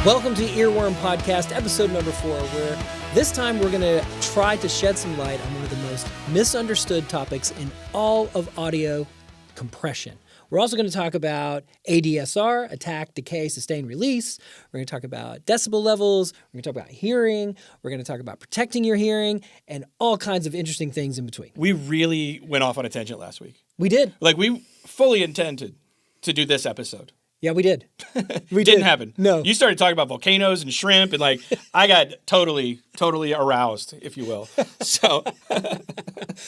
Welcome to Earworm Podcast, episode number 4, where this time we're going to try to shed some light on one of the most misunderstood topics in all of audio, compression. We're also going to talk about ADSR, attack, decay, sustain, release. We're going to talk about decibel levels. We're going to talk about hearing. We're going to talk about protecting your hearing and all kinds of interesting things in between. We really went off on a tangent last week. We did. Like, we fully intended to do this episode. Yeah, we did. Didn't happen. No. You started talking about volcanoes and shrimp, and like, I got totally aroused, if you will. So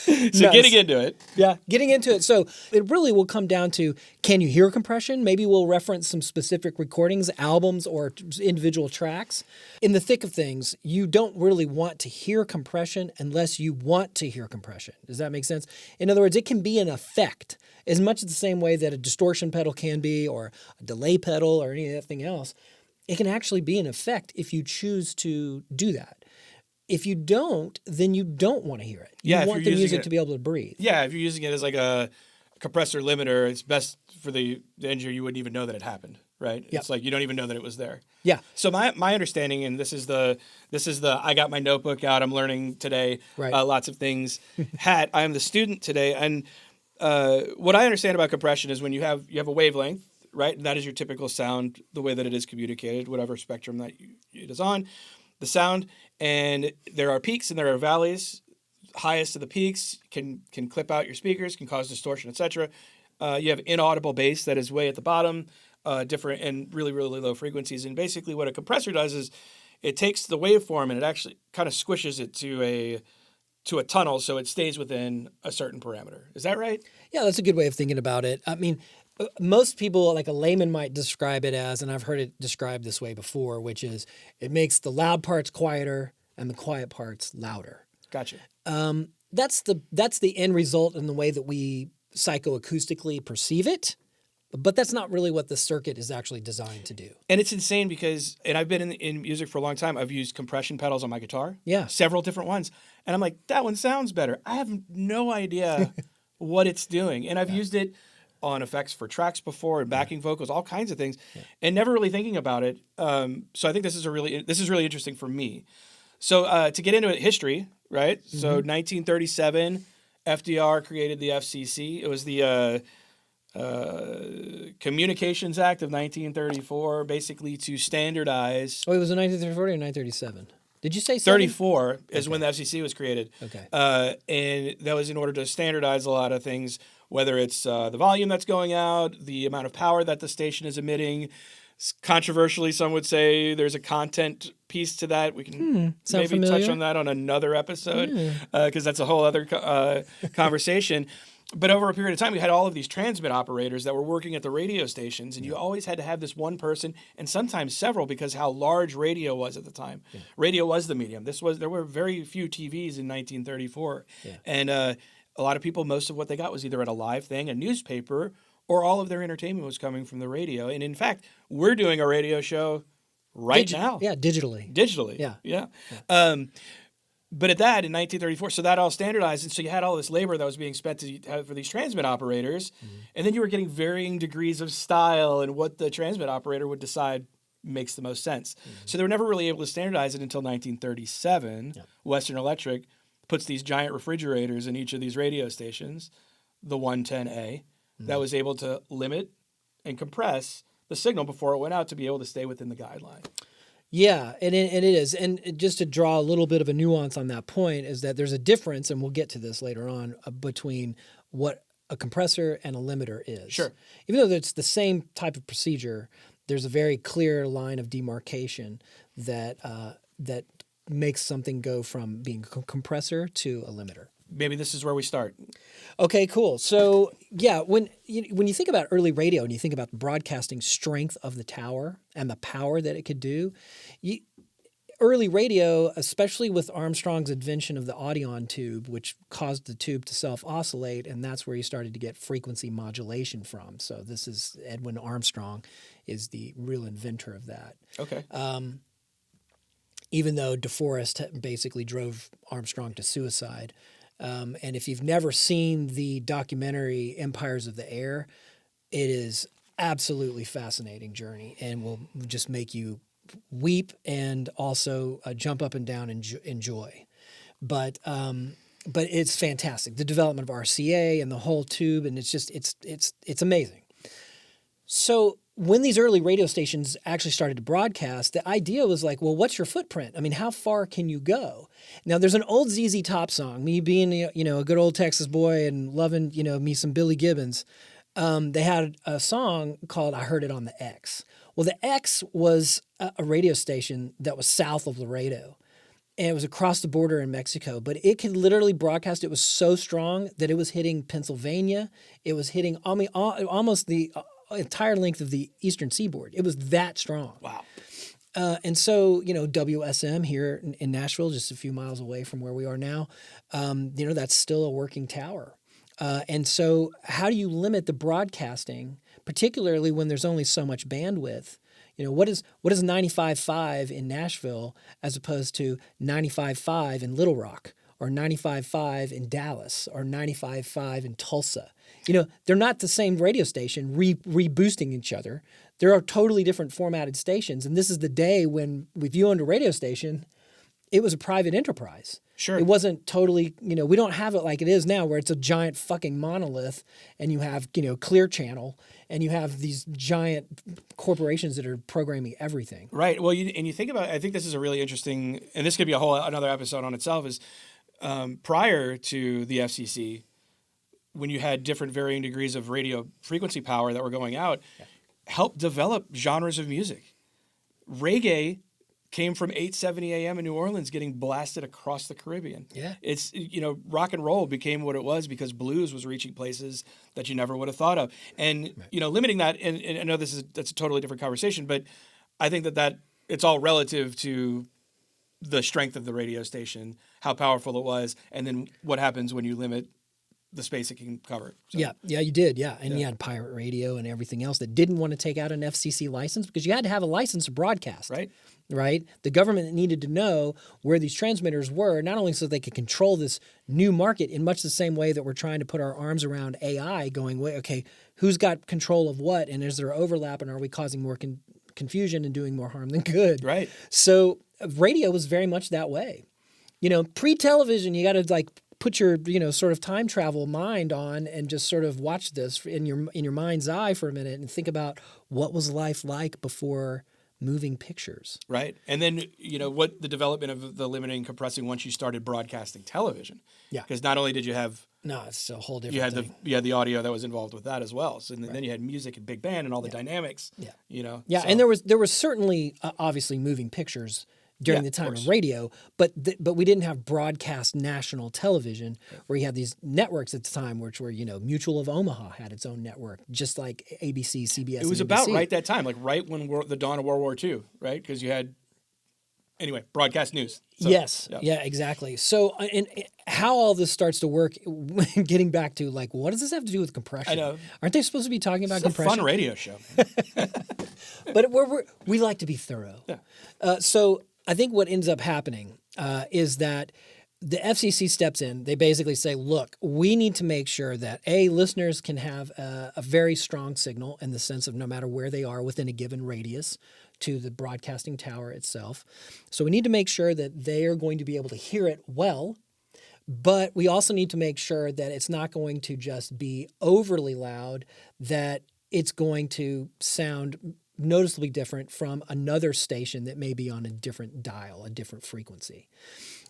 Nice. Getting into it. Yeah, getting into it. So it really will come down to, can you hear compression? Maybe we'll reference some specific recordings, albums, or individual tracks. In the thick of things, you don't really want to hear compression unless you want to hear compression. Does that make sense? In other words, it can be an effect as much the same way that a distortion pedal can be, or a delay pedal, or anything else. It can actually be an effect if you choose to do that. If you don't, then you don't want to hear it. You want the music to be able to breathe. Yeah, if you're using it as like a compressor limiter, it's best for the engineer. You wouldn't even know that it happened, right? Yep. It's like you don't even know that it was there. Yeah. So my understanding, and this is the I got my notebook out. I'm learning today. Right. Lots of things. Hat. I am the student today, and what I understand about compression is when you have a wavelength, right? And that is your typical sound, the way that it is communicated, whatever spectrum that it is on, the sound. And there are peaks and there are valleys. Highest of the peaks can clip out your speakers, can cause distortion, etc. You have inaudible bass that is way at the bottom, different and really, really low frequencies. And basically what a compressor does is it takes the waveform and it actually kind of squishes it to a tunnel so it stays within a certain parameter. Is that right? Yeah, that's a good way of thinking about it. I mean, most people, like a layman, might describe it as, and I've heard it described this way before, which is it makes the loud parts quieter and the quiet parts louder. Gotcha. That's the end result in the way that we psychoacoustically perceive it, but that's not really what the circuit is actually designed to do. And it's insane because, and I've been in music for a long time, I've used compression pedals on my guitar. Yeah. Several different ones. And I'm like, that one sounds better. I have no idea what it's doing. And I've used it on effects for tracks before and backing vocals, all kinds of things, and never really thinking about it. So I think this is really interesting for me. So to get into it, history, right? Mm-hmm. So 1937, FDR created the FCC. It was the Communications Act of 1934, basically to standardize. Oh, it was in 1934 or 1937? Did you say 34 is when the FCC was created. Okay. And that was in order to standardize a lot of things, whether it's the volume that's going out, the amount of power that the station is emitting. Controversially, some would say there's a content piece to that. We can maybe familiar? touch on that on another episode because that's a whole other conversation. But over a period of time, we had all of these transmit operators that were working at the radio stations, and you always had to have this one person, and sometimes several, because how large radio was at the time. Yeah. Radio was the medium. There were very few TVs in 1934, and a lot of people, most of what they got was either at a live thing, a newspaper, or all of their entertainment was coming from the radio. And in fact, we're doing a radio show right now. Yeah, digitally. Yeah. But at that, in 1934, so that all standardized, and so you had all this labor that was being spent for these transmit operators, and then you were getting varying degrees of style and what the transmit operator would decide makes the most sense. So they were never really able to standardize it until 1937. Western Electric puts these giant refrigerators in each of these radio stations, the 110A, that was able to limit and compress the signal before it went out to be able to stay within the guideline. Yeah, and it is. And just to draw a little bit of a nuance on that point is that there's a difference, and we'll get to this later on, between what a compressor and a limiter is. Sure. Even though it's the same type of procedure, there's a very clear line of demarcation that makes something go from being a compressor to a limiter. Maybe this is where we start. Okay, cool. So, yeah, when you think about early radio and you think about the broadcasting strength of the tower and the power that it could do, early radio, especially with Armstrong's invention of the Audion tube, which caused the tube to self-oscillate, and that's where you started to get frequency modulation from. So this is Edwin Armstrong is the real inventor of that. Okay. Even though DeForest basically drove Armstrong to suicide. And if you've never seen the documentary Empires of the Air, it is absolutely fascinating journey and will just make you weep and also jump up and down in joy. But it's fantastic. The development of RCA and the whole tube, and it's amazing. So when these early radio stations actually started to broadcast, the idea was like, well, what's your footprint? I mean, how far can you go? Now, there's an old ZZ Top song, me being, a good old Texas boy and loving, me some Billy Gibbons. They had a song called I Heard It on the X. Well, the X was a radio station that was south of Laredo. And it was across the border in Mexico, but it could literally broadcast. It was so strong that it was hitting Pennsylvania. It was hitting almost the entire length of the eastern seaboard. It was that strong. Wow. And so, WSM here in Nashville, just a few miles away from where we are now, that's still a working tower. And so how do you limit the broadcasting, particularly when there's only so much bandwidth? What is 95.5 in Nashville as opposed to 95.5 in Little Rock or 95.5 in Dallas or 95.5 in Tulsa? They're not the same radio station reboosting each other. There are totally different formatted stations. And this is the day when, if you owned a radio station, it was a private enterprise. Sure. It wasn't totally, we don't have it like it is now where it's a giant fucking monolith and you have, Clear Channel and you have these giant corporations that are programming everything. Right. Well, you think about, I think this is a really interesting, and this could be another episode on itself, is prior to the FCC, when you had different varying degrees of radio frequency power that were going out, helped develop genres of music. Reggae came from 8:70 a.m. in New Orleans getting blasted across the Caribbean. Yeah. It's, rock and roll became what it was because blues was reaching places that you never would have thought of. And, limiting that, and I know that's a totally different conversation, but I think that it's all relative to the strength of the radio station, how powerful it was, and then what happens when you limit the space it can cover. So. Yeah, you did, And you had pirate radio and everything else that didn't want to take out an FCC license because you had to have a license to broadcast. Right? The government needed to know where these transmitters were, not only so they could control this new market in much the same way that we're trying to put our arms around AI going, okay, who's got control of what, and is there overlap, and are we causing more confusion and doing more harm than good? Right. So radio was very much that way. Pre-television, you got to put your sort of time travel mind on and just sort of watch this in your mind's eye for a minute and think about what was life like before moving pictures. Right. And then, what the development of the limiting and compressing once you started broadcasting television. Yeah. Because not only did you have... No, it's a whole different thing. You had the audio that was involved with that as well. So then you had music and big band and all the dynamics. Yeah. So. And there was certainly obviously moving pictures during the time of radio, but we didn't have broadcast national television where you had these networks at the time, which were, Mutual of Omaha had its own network, just like ABC, CBS. It was about right that time, like right when the dawn of World War II, right? Because you had, broadcast news. So, yes. Yeah, exactly. So, and how all this starts to work, getting back to what does this have to do with compression? I know. Aren't they supposed to be talking about it's compression? a fun radio show. But we like to be thorough. Yeah. So I think what ends up happening is that the FCC steps in. They basically say, look, we need to make sure that, listeners can have a very strong signal in the sense of no matter where they are within a given radius to the broadcasting tower itself. So we need to make sure that they are going to be able to hear it well, but we also need to make sure that it's not going to just be overly loud, that it's going to sound noticeably different from another station that may be on a different dial, a different frequency.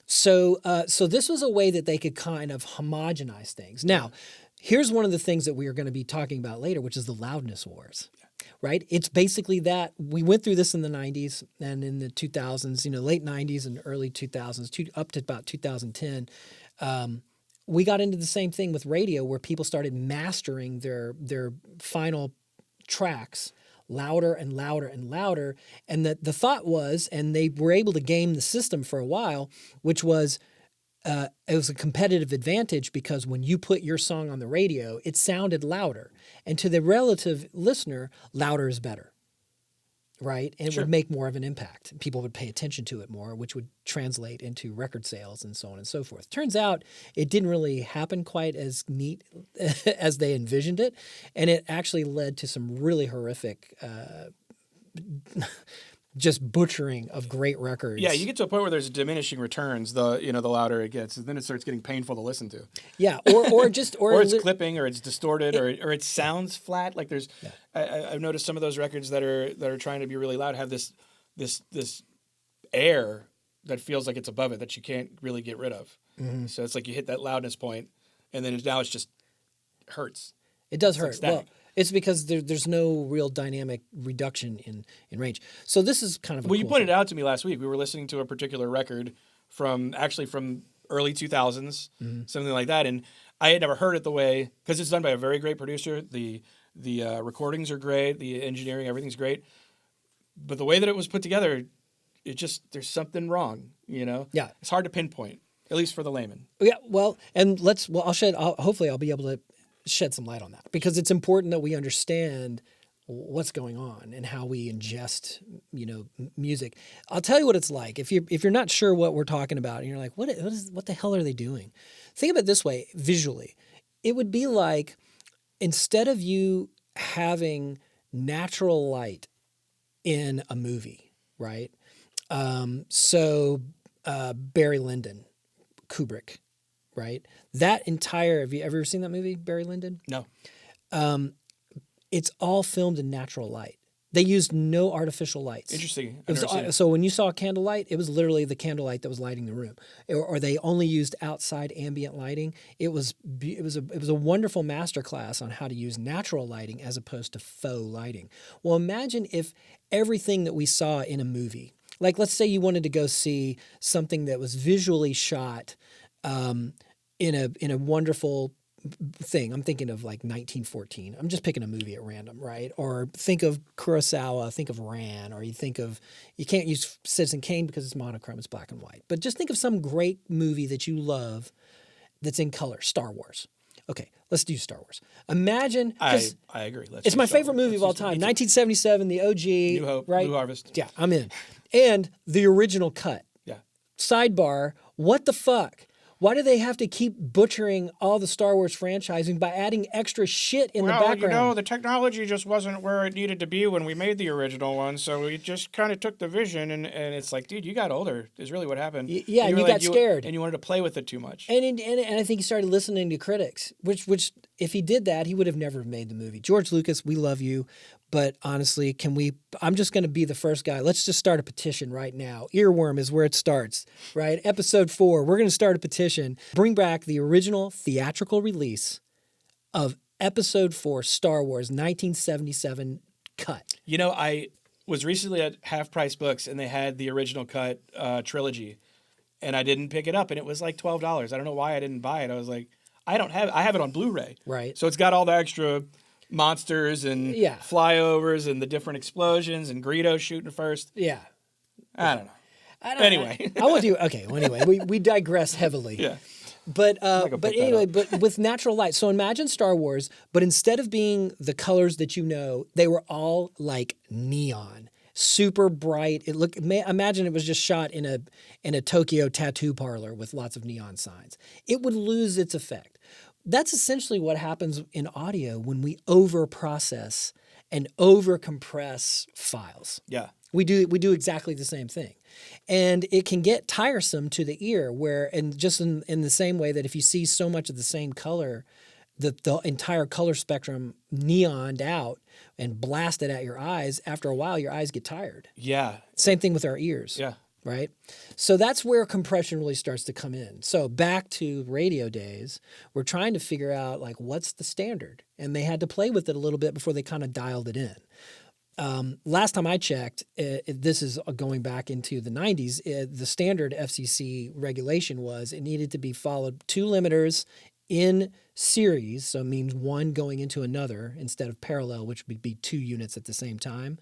So this was a way that they could kind of homogenize things. Now, here's one of the things that we are going to be talking about later, which is the loudness wars, right? It's basically that we went through this in the 90s and in the 2000s, late 90s and early 2000s, up to about 2010. We got into the same thing with radio where people started mastering their final tracks louder and louder and louder. And the thought was, and they were able to game the system for a while, which was it was a competitive advantage because when you put your song on the radio, it sounded louder. And to the relative listener, louder is better, right? And it would make more of an impact. People would pay attention to it more, which would translate into record sales and so on and so forth. Turns out it didn't really happen quite as neat as they envisioned it. And it actually led to some really horrific just butchering of great records. Yeah, you get to a point where there's diminishing returns. The louder it gets, and then it starts getting painful to listen to. Yeah, or just or it's clipping, or it's distorted, or it sounds flat. Like there's, I've noticed some of those records that are trying to be really loud have this air that feels like it's above it that you can't really get rid of. Mm-hmm. So it's like you hit that loudness point, and then now it's just hurts. It does hurt. Well, it's because there's no real dynamic reduction in range. So this is kind of a you pointed out to me last week. We were listening to a particular record from early 2000s, something like that, and I had never heard it the way, because it's done by a very great producer. The recordings are great, the engineering, everything's great, but the way that it was put together, there's something wrong. Yeah, it's hard to pinpoint, at least for the layman. Yeah, well, and hopefully I'll be able to shed some light on that, because it's important that we understand what's going on and how we ingest, music. I'll tell you what it's like. If you're not sure what we're talking about and you're like, what the hell are they doing? Think of it this way, visually. It would be like, instead of you having natural light in a movie, right? Barry Lyndon, Kubrick, right? That entire, have you ever seen that movie, Barry Lyndon? No. It's all filmed in natural light. They used no artificial lights. Interesting. So when you saw candlelight, it was literally the candlelight that was lighting the room. Or they only used outside ambient lighting. It was a wonderful masterclass on how to use natural lighting as opposed to faux lighting. Well, imagine if everything that we saw in a movie, like let's say you wanted to go see something that was visually shot in a wonderful thing. I'm thinking of like 1914. I'm just picking a movie at random, right? Or think of Kurosawa, think of Ran, or you can't use Citizen Kane because it's monochrome, it's black and white. But just think of some great movie that you love that's in color, Star Wars. Okay, let's do Star Wars. Imagine... I agree. It's my favorite movie of all time. 1977, the OG. New Hope, right? Blue Harvest. Yeah, I'm in. And the original cut. Yeah. Sidebar, what the fuck? Why do they have to keep butchering all the Star Wars franchising by adding extra shit in the background? The technology just wasn't where it needed to be when we made the original one, so we just kind of took the vision, and it's like, dude, you got older is really what happened. Yeah, and you got scared. And you wanted to play with it too much. And I think he started listening to critics, which if he did that, he would have never made the movie. George Lucas, we love you. But honestly, I'm just going to be the first guy. Let's just start a petition right now. Earworm is where it starts, right? Episode 4, we're going to start a petition. Bring back the original theatrical release of Episode 4, Star Wars, 1977 cut. I was recently at Half Price Books, and they had the original cut trilogy, and I didn't pick it up, and it was like $12. I don't know why I didn't buy it. I was like, I have it on Blu-ray. Right. So it's got all the extra monsters and flyovers and the different explosions and Greedo shooting first. Yeah. I don't know. Anyway. I want to. Okay. Well, anyway, we digress heavily. Yeah. But with natural light. So imagine Star Wars, but instead of being the colors that they were all like neon, super bright. Imagine it was just shot in a Tokyo tattoo parlor with lots of neon signs. It would lose its effect. That's essentially what happens in audio when we over-process and over-compress files. Yeah. We do exactly the same thing. And it can get tiresome to the ear and just in the same way that if you see so much of the same color, the entire color spectrum neoned out and blasted at your eyes, after a while your eyes get tired. Yeah. Same thing with our ears. Yeah. Right? So that's where compression really starts to come in. So back to radio days, we're trying to figure out like what's the standard. And they had to play with it a little bit before they kind of dialed it in. Last time I checked, this is going back into the 90s, the standard FCC regulation was it needed to be followed 2 limiters in series, so it means one going into another instead of parallel, which would be 2 units at the same time.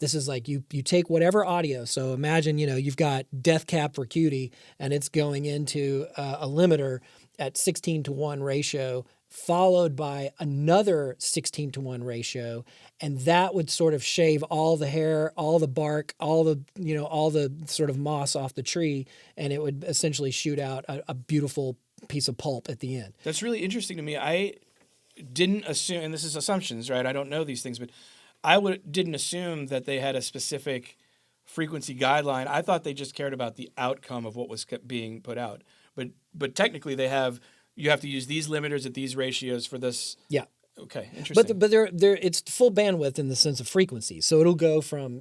This is like you take whatever audio. So imagine, you've got Death Cab for Cutie and it's going into a limiter at 16:1 ratio, followed by another 16:1 ratio. And that would sort of shave all the hair, all the bark, all the sort of moss off the tree. And it would essentially shoot out a beautiful piece of pulp at the end. That's really interesting to me. I didn't assume, and this is assumptions, right? I don't know these things, but didn't assume that they had a specific frequency guideline. I thought they just cared about the outcome of what was being put out. But technically you have to use these limiters at these ratios for this. Yeah. Okay, interesting. But it's full bandwidth in the sense of frequency. So it'll go from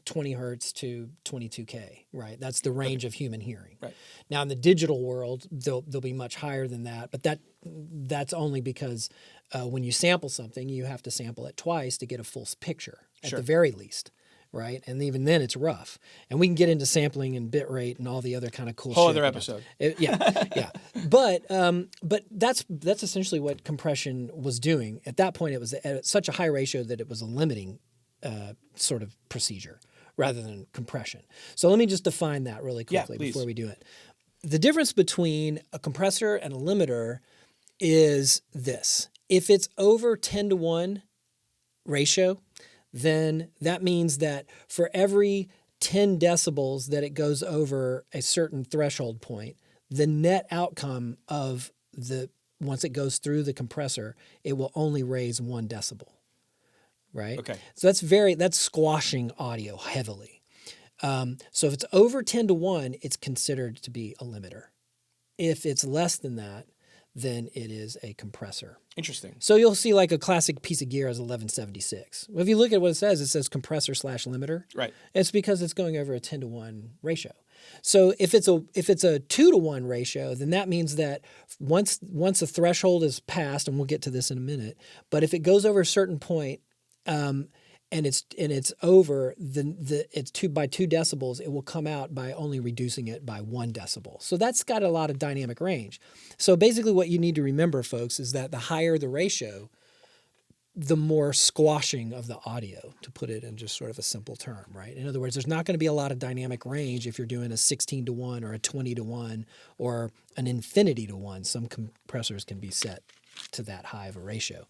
20 hertz to 22K, right? That's the range of human hearing. Right. Now in the digital world, they'll be much higher than that. But that's only because when you sample something, you have to sample it twice to get a full picture at the very least. Right, and even then it's rough, and we can get into sampling and bit rate and all the other kind of cool. Whole shit, other episode. Yeah. But that's essentially what compression was doing. At that point, it was at such a high ratio that it was a limiting sort of procedure rather than compression. So let me just define that really quickly before we do it. The difference between a compressor and a limiter is this: if it's over 10-to-1 ratio, then that means that for every 10 decibels that it goes over a certain threshold point, the net outcome of once it goes through the compressor, it will only raise 1 decibel, right? Okay. So that's squashing audio heavily. So if it's over 10-to-1, it's considered to be a limiter. If it's less than that, then it is a compressor. Interesting. So you'll see like a classic piece of gear as 1176. Well, if you look at what it says compressor/limiter. Right. It's because it's going over a 10-to-1 ratio. So if it's a 2-to-1 ratio, then that means that once a threshold is passed, and we'll get to this in a minute, but if it goes over a certain point, and it's over it's by 2 decibels, it will come out by only reducing it by 1 decibel. So that's got a lot of dynamic range. So basically what you need to remember, folks, is that the higher the ratio, the more squashing of the audio, to put it in just sort of a simple term, right? In other words, there's not going to be a lot of dynamic range if you're doing a 16-to-1 or a 20-to-1 or an infinity-to-1. Some compressors can be set to that high of a ratio,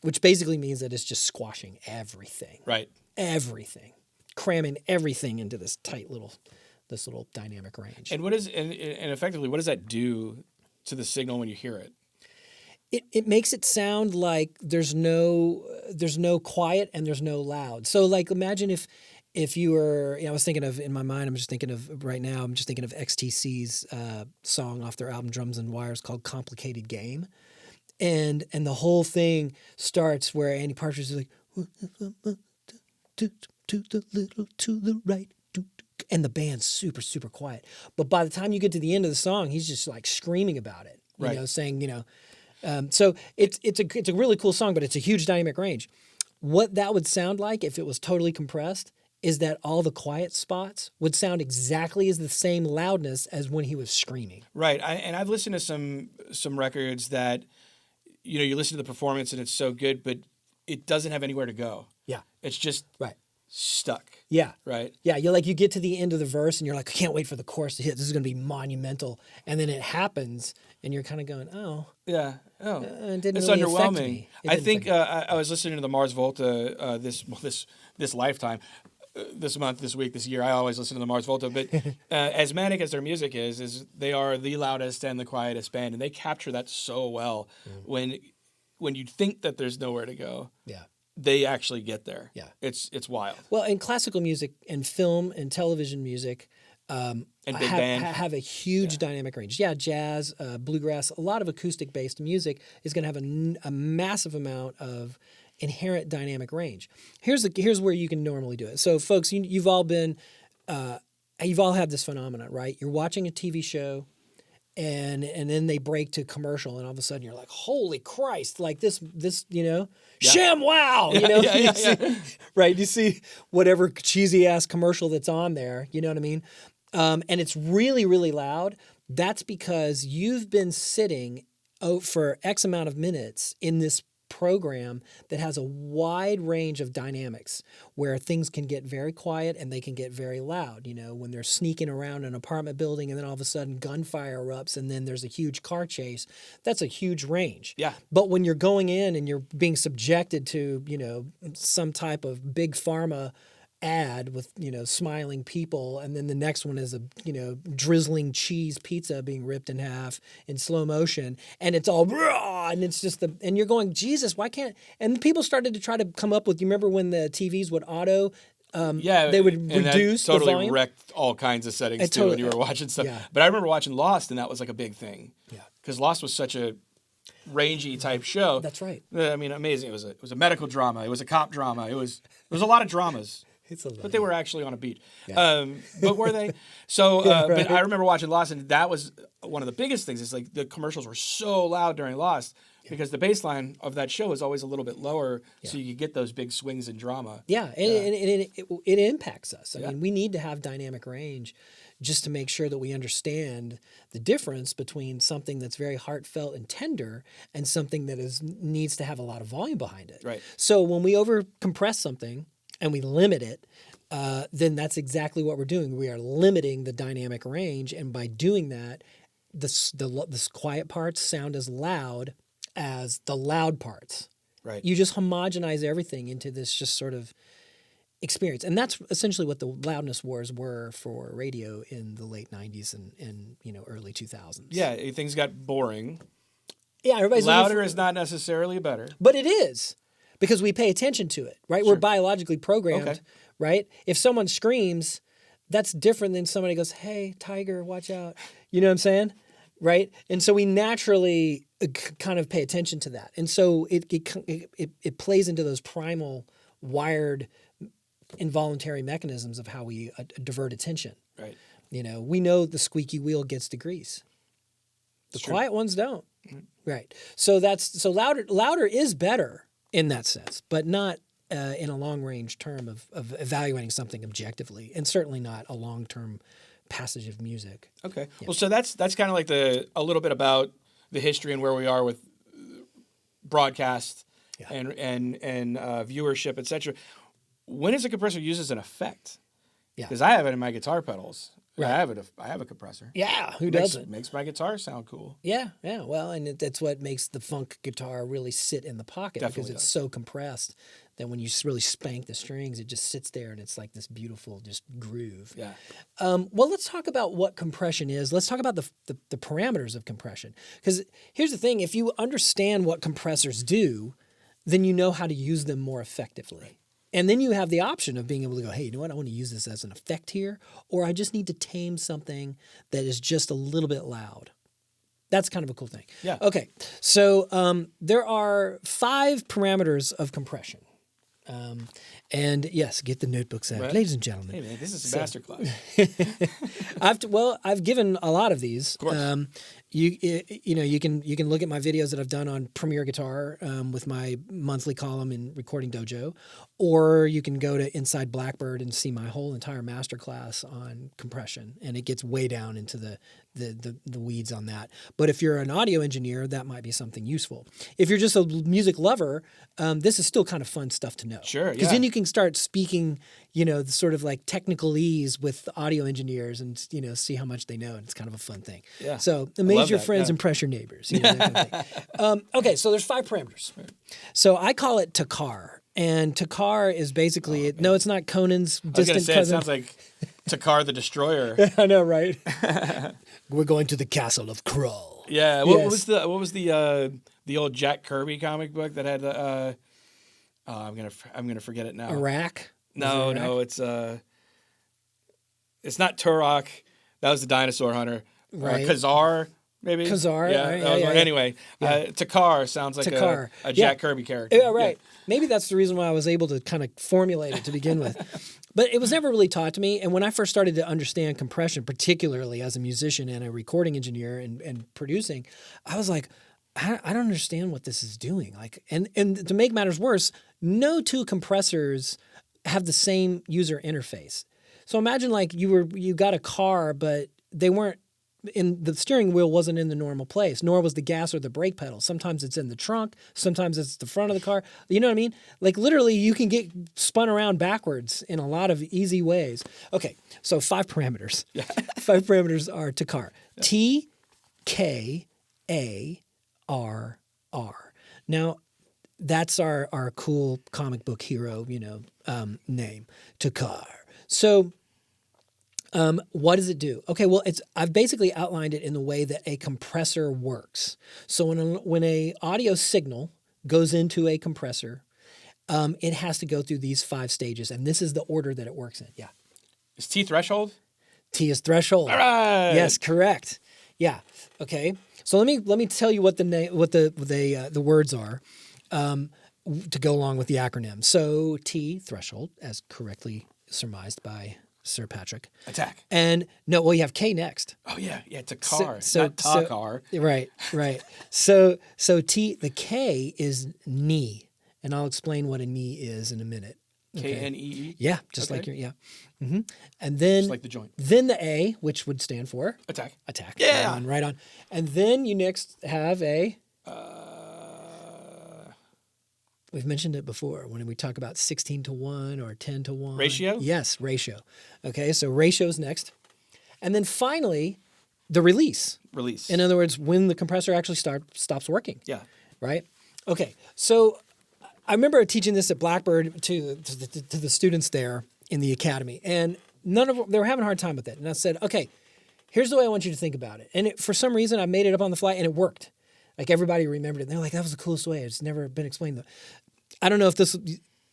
which basically means that it's just squashing everything. Right. Everything. Cramming everything into this little dynamic range. And and effectively, what does that do to the signal when you hear it? It makes it sound like there's no quiet and there's no loud. So like imagine if you were, I was thinking of, in my mind, I'm just thinking of XTC's song off their album Drums and Wires called Complicated Game. And the whole thing starts where Andy Partridge is like, to the little to the right, and the band's super, super quiet. But by the time you get to the end of the song, he's just like screaming about it, saying, so it's a really cool song, but it's a huge dynamic range. What that would sound like if it was totally compressed is that all the quiet spots would sound exactly as the same loudness as when he was screaming. Right. And I've listened to some records that, you listen to the performance and it's so good, but it doesn't have anywhere to go. Yeah. It's just stuck. Yeah. Right. Yeah. You get to the end of the verse and you're like, I can't wait for the chorus to hit. This is going to be monumental. And then it happens and you're kind of going, oh. Yeah. Oh. It didn't it's really underwhelming. Affect me. I think I was listening to the Mars Volta this lifetime. This week, this year, I always listen to the Mars Volta. But as manic as their music is they are the loudest and the quietest band, and they capture that so well. When you think that there's nowhere to go, they actually get there. Yeah, it's wild. Well, in classical music and film and television music, and big band have a huge dynamic range. Yeah, jazz, bluegrass, a lot of acoustic-based music is going to have a massive amount of inherent dynamic range. Here's where you can normally do it. So, folks, you've all had this phenomenon, right? You're watching a TV show, and then they break to commercial, and all of a sudden you're like, "Holy Christ!" Like this, sham wow, right? You see whatever cheesy ass commercial that's on there. You know what I mean? And it's really, really loud. That's because you've been sitting for X amount of minutes in this program that has a wide range of dynamics where things can get very quiet and they can get very loud, when they're sneaking around an apartment building and then all of a sudden gunfire erupts and then there's a huge car chase. That's a huge range. Yeah. But when you're going in and you're being subjected to, some type of big pharma ad with, smiling people, and then the next one is a, drizzling cheese pizza being ripped in half in slow motion, and it's all raw, and it's just and you're going, Jesus, why can't, and people started to try to come up with, you remember when the TVs would auto they would and reduce that totally the volume. wrecked all kinds of settings It too totally- when you were watching stuff. yeah. But I remember watching Lost, and that was like a big thing. Yeah. Because Lost was such a rangy type show. That's right. I mean, amazing. It was a medical drama. It was a cop drama. It was a lot of dramas. It's a lot. But they were actually on a beat. Yeah. But were they? So, right. but I remember watching Lost, and that was one of the biggest things. It's like the commercials were so loud during Lost because the baseline of that show is always a little bit lower, so you could get those big swings in drama. Yeah, and it impacts us. I mean, we need to have dynamic range just to make sure that we understand the difference between something that's very heartfelt and tender and something that needs to have a lot of volume behind it. Right. So when we over compress something and we limit it, then that's exactly what we're doing. We are limiting the dynamic range, and by doing that, the quiet parts sound as loud as the loud parts. Right. You just homogenize everything into this just sort of experience. And that's essentially what the loudness wars were for radio in the late 90s and early 2000s. Yeah, things got boring. Yeah, everybody's Louder is not necessarily better. But it is, because we pay attention to it, right? Sure. We're biologically programmed, Okay. right? If someone screams, that's different than somebody goes, "Hey, tiger, watch out." You know what I'm saying? Right? And so we naturally kind of pay attention to that. And so it plays into those primal wired involuntary mechanisms of how we divert attention. Right. We know the squeaky wheel gets the grease. The quiet ones don't. Mm-hmm. Right. So louder is better in that sense, but not in a long range term of evaluating something objectively, and certainly not a long term passage of music. Okay. Yeah. Well, so that's kind of like a little bit about the history and where we are with broadcast and viewership, etc. When is a compressor used as an effect? Yeah. Because I have it in my guitar pedals. Right. I have a compressor. Yeah. Who doesn't? Makes my guitar sound cool. Yeah. Yeah. Well, and that's what makes the funk guitar really sit in the pocket, Definitely because it's does. so compressed that when you really spank the strings, it just sits there and it's like this beautiful just groove. Yeah. Well, let's talk about what compression is. Let's talk about the parameters of compression. Because here's the thing: if you understand what compressors do, then you know how to use them more effectively. Right. And then you have the option of being able to go, hey, you know what? I want to use this as an effect here, or I just need to tame something that is just a little bit loud. That's kind of a cool thing. Yeah. Okay. So there are 5 parameters of compression. And yes, get the notebooks out, right. Ladies and gentlemen. Hey man, this is a masterclass. I've given a lot of these. Of course. You can look at my videos that I've done on Premier Guitar with my monthly column in Recording Dojo, or you can go to Inside Blackbird and see my whole entire masterclass on compression, and it gets way down into the weeds on that. But if you're an audio engineer, that might be something useful. If you're just a music lover, this is still kind of fun stuff to know. Sure, Because yeah. then you can start speaking, the sort of like technicalese with the audio engineers and, see how much they know. And it's kind of a fun thing. Yeah. So I amaze love your that, friends, yeah. impress your neighbors. That kind of thing. Okay, so there's 5 parameters. So I call it TAKAR. And TAKAR is basically, no, it's not Conan's I was going to distant say, cousin. it sounds like TAKAR the Destroyer. I know, right? We're going to the castle of Krull. Yeah. Yes. What was the old Jack Kirby comic book that had I'm gonna forget it now. Iraq? No, it's not Turok. That was the dinosaur hunter. Right. Khazar, maybe. Khazar, Yeah. right, That was yeah, one. yeah. Anyway, TAKAR sounds like TAKAR. a Jack Kirby character. Yeah, right. Maybe that's the reason why I was able to kind of formulate it to begin with. But it was never really taught to me. And when I first started to understand compression, particularly as a musician and a recording engineer and producing, I was like, I don't understand what this is doing. Like, and to make matters worse, no 2 compressors have the same user interface. So imagine like you got a car, but they weren't the steering wheel wasn't in the normal place, nor was the gas or the brake pedal. Sometimes it's in the trunk, sometimes it's the front of the car. You know what I mean? Like literally you can get spun around backwards in a lot of easy ways. Okay, so 5 parameters. Yeah. 5 parameters are TAKAR. TKARR. Now, that's our cool comic book hero, name, TAKAR. So what does it do? Okay, well, I've basically outlined it in the way that a compressor works. So when a audio signal goes into a compressor, it has to go through these 5 stages, and this is the order that it works in. Yeah. Is T threshold? T is threshold. All right. Yes, correct. Yeah. Okay. So let me tell you what the words are to go along with the acronym. So T, threshold, as correctly surmised by Sir Patrick. Attack. And no, well, you have K next. Oh yeah, it's a car, So not TAKAR. right. So T, the K is knee, and I'll explain what a knee is in a minute. Okay. KNEE. Yeah, just like your and then Just like the joint. Then the A, which would stand for Attack. Yeah, right on. And then you next have a. We've mentioned it before when we talk about 16:1 or 10:1. Ratio? Yes, ratio. Okay, so ratio's next. And then finally, the release. Release. In other words, when the compressor actually stops working. Yeah. Right? Okay, so I remember teaching this at Blackbird to the students there in the academy, and they were having a hard time with it. And I said, okay, here's the way I want you to think about it. And for some reason, I made it up on the fly, and it worked. Like everybody remembered it. And they're like, that was the coolest way. It's never been explained. I don't know if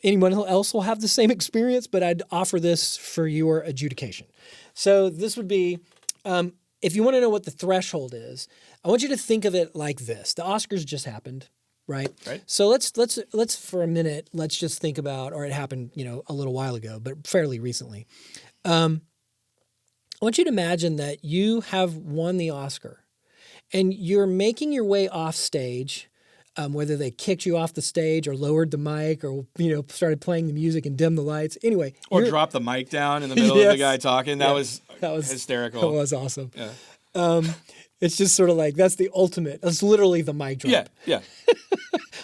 anyone else will have the same experience, but I'd offer this for your adjudication. So this would be, if you want to know what the threshold is, I want you to think of it like this. The Oscars just happened, right? Right. So let's for a minute, let's just think about, or it happened, a little while ago, but fairly recently. I want you to imagine that you have won the Oscar. And you're making your way off stage, whether they kicked you off the stage or lowered the mic or, started playing the music and dimmed the lights. Anyway. Or dropped the mic down in the middle of the guy talking. That was hysterical. That was awesome. Yeah. It's just sort of like, that's the ultimate. That's literally the mic drop. Yeah.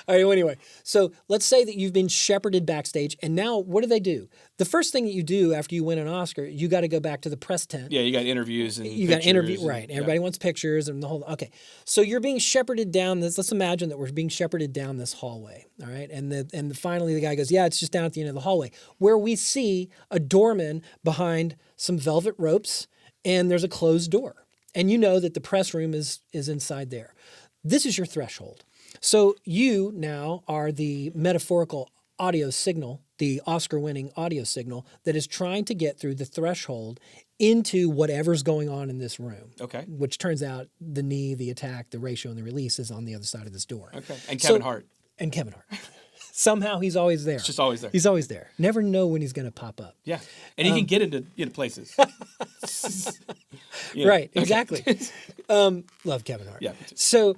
All right, well, anyway. So let's say that you've been shepherded backstage, and now what do? The first thing that you do after you win an Oscar, you got to go back to the press tent. Yeah, you got interviews and you got interview, right? Everybody wants pictures and the whole. Okay, so you're being shepherded down this. Let's imagine that we're being shepherded down this hallway. All right, and finally the guy goes, yeah, it's just down at the end of the hallway, where we see a doorman behind some velvet ropes, and there's a closed door, and you know that the press room is inside there. This is your threshold. So you now are the metaphorical audio signal, the Oscar-winning audio signal that is trying to get through the threshold into whatever's going on in this room. Okay. Which turns out the knee, the attack, the ratio, and the release is on the other side of this door. Okay. And Kevin Hart. Somehow he's always there. It's just always there. He's always there. Never know when he's going to pop up. Yeah. And he can get into places. Right, exactly. Love Kevin Hart. Yeah. So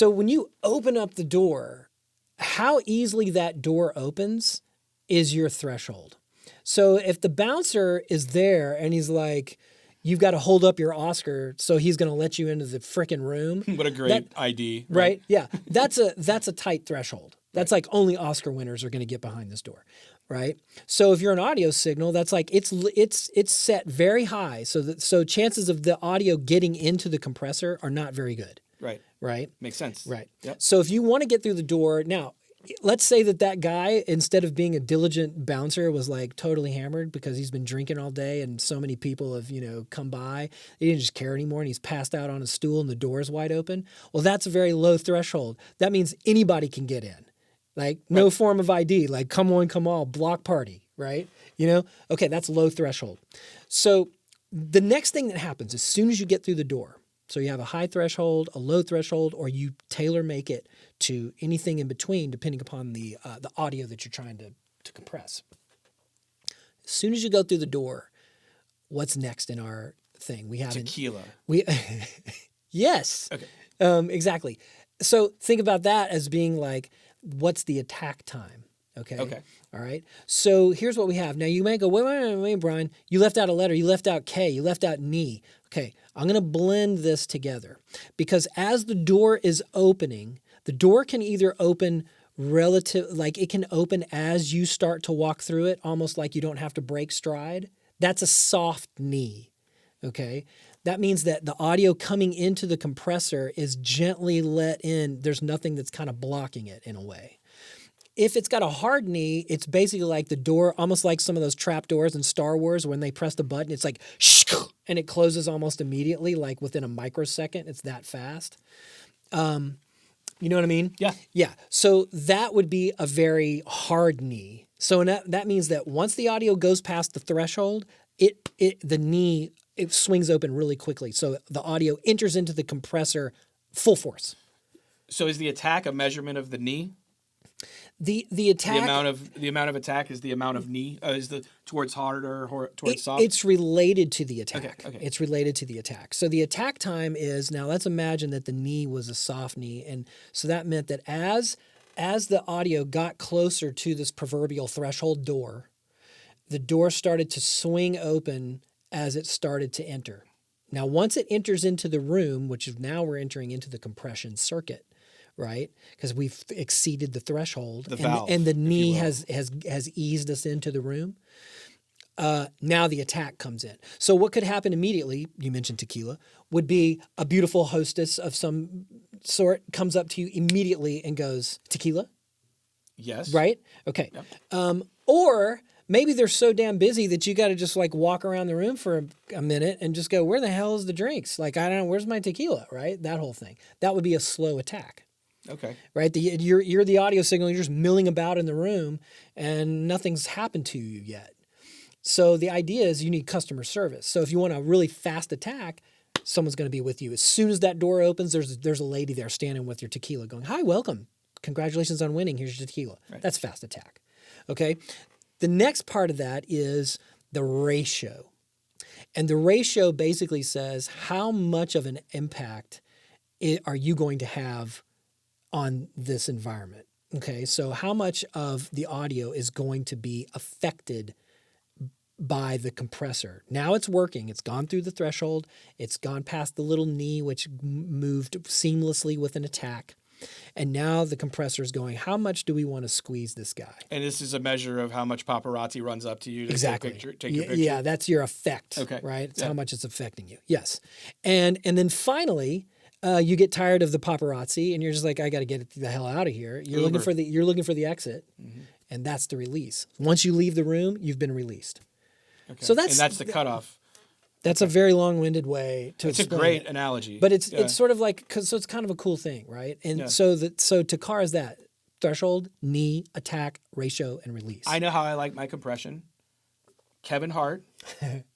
when you open up the door, how easily that door opens is your threshold. So if the bouncer is there and he's like, you've got to hold up your Oscar, so he's going to let you into the frickin' room. What a great ID. Right? Yeah. That's a tight threshold. That's like only Oscar winners are going to get behind this door, right? So if you're an audio signal, that's like it's set very high, so chances of the audio getting into the compressor are not very good. Right. Right? Makes sense. Right. Yep. So if you want to get through the door, now let's say that guy, instead of being a diligent bouncer, was like totally hammered because he's been drinking all day and so many people have, come by. He didn't just care anymore and he's passed out on a stool and the door's wide open. Well, that's a very low threshold. That means anybody can get in. Like no form of ID, like come one, come all, block party, right? Okay, that's low threshold. So the next thing that happens as soon as you get through the door, so you have a high threshold, a low threshold, or you tailor make it to anything in between, depending upon the audio that you're trying to compress. As soon as you go through the door, what's next in our thing? We have tequila. Yes. Okay. Exactly. So think about that as being like, what's the attack time? Okay. All right. So here's what we have. Now you may go, wait, Brian, you left out a letter. You left out K. You left out knee. Okay. I'm going to blend this together because as the door is opening, the door can either open like it can open as you start to walk through it, almost like you don't have to break stride. That's a soft knee. Okay. That means that the audio coming into the compressor is gently let in. There's nothing that's kind of blocking it in a way. If it's got a hard knee, it's basically like the door, almost like some of those trap doors in Star Wars when they press the button, it's like, and it closes almost immediately, like within a microsecond. It's that fast. You know what I mean? Yeah. Yeah. So that would be a very hard knee. So that means that once the audio goes past the threshold, the knee swings open really quickly. So the audio enters into the compressor full force. So is the attack a measurement of the knee? The attack, the amount of attack is the amount of knee is the towards hard or towards soft. It's related to the attack. Okay. It's related to the attack. So the attack time is, now let's imagine that the knee was a soft knee, and so that meant that as the audio got closer to this proverbial threshold door, the door started to swing open as it started to enter. Now, once it enters into the room, which is now we're entering into the compression circuit, right? Because we've exceeded the threshold, valve, and the knee has eased us into the room. Now the attack comes in. So what could happen immediately, you mentioned tequila, would be a beautiful hostess of some sort comes up to you immediately and goes, tequila? Yes. Right? Okay. Yep. Or maybe they're so damn busy that you got to just like walk around the room for a minute and just go, where the hell is the drinks? Like, I don't know, where's my tequila, right? That whole thing. That would be a slow attack. Okay. Right? You're the audio signal, you're just milling about in the room and nothing's happened to you yet. So the idea is you need customer service. So if you want a really fast attack, someone's going to be with you. As soon as that door opens, there's a lady there standing with your tequila going, hi, welcome. Congratulations on winning. Here's your tequila. Right. That's fast attack. Okay? The next part of that is the ratio. And the ratio basically says how much of an impact are you going to have on this environment. Okay, so how much of the audio is going to be affected by the compressor? Now it's working. It's gone through the threshold. It's gone past the little knee, which moved seamlessly with an attack. And now the compressor is going, how much do we want to squeeze this guy? And this is a measure of how much paparazzi runs up to you to exactly. take your picture? Yeah, that's your effect, okay. Right? It's how much it's affecting you. Yes. And then finally, you get tired of the paparazzi and you're just like, I got to get the hell out of here. You're looking for the exit, and that's the release. Once you leave the room, you've been released. Okay. So that's the cutoff. That's a very long-winded way to explain. It's a great analogy. But it's sort of like, so it's kind of a cool thing, right? And so TAKAR is that threshold, knee, attack, ratio, and release. I know how I like my compression. Kevin Hart,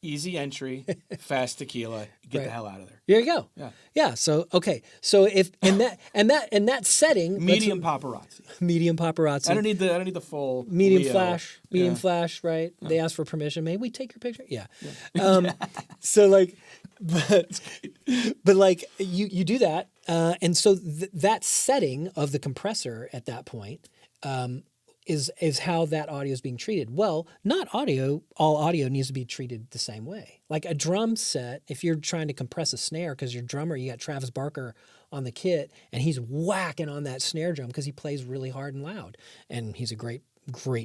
easy entry, fast tequila, get the hell out of there. There you go. Yeah. So okay. So if in that setting, medium paparazzi. I don't need the full medium Leo. flash, right? Yeah. They ask for permission. May we take your picture? Yeah. So like, but like you do that, and so that setting of the compressor at that point. Is how that audio is being treated. Well, not audio. All audio needs to be treated the same way. Like a drum set, if you're trying to compress a snare because your drummer, you got Travis Barker on the kit, and he's whacking on that snare drum because he plays really hard and loud, and he's a great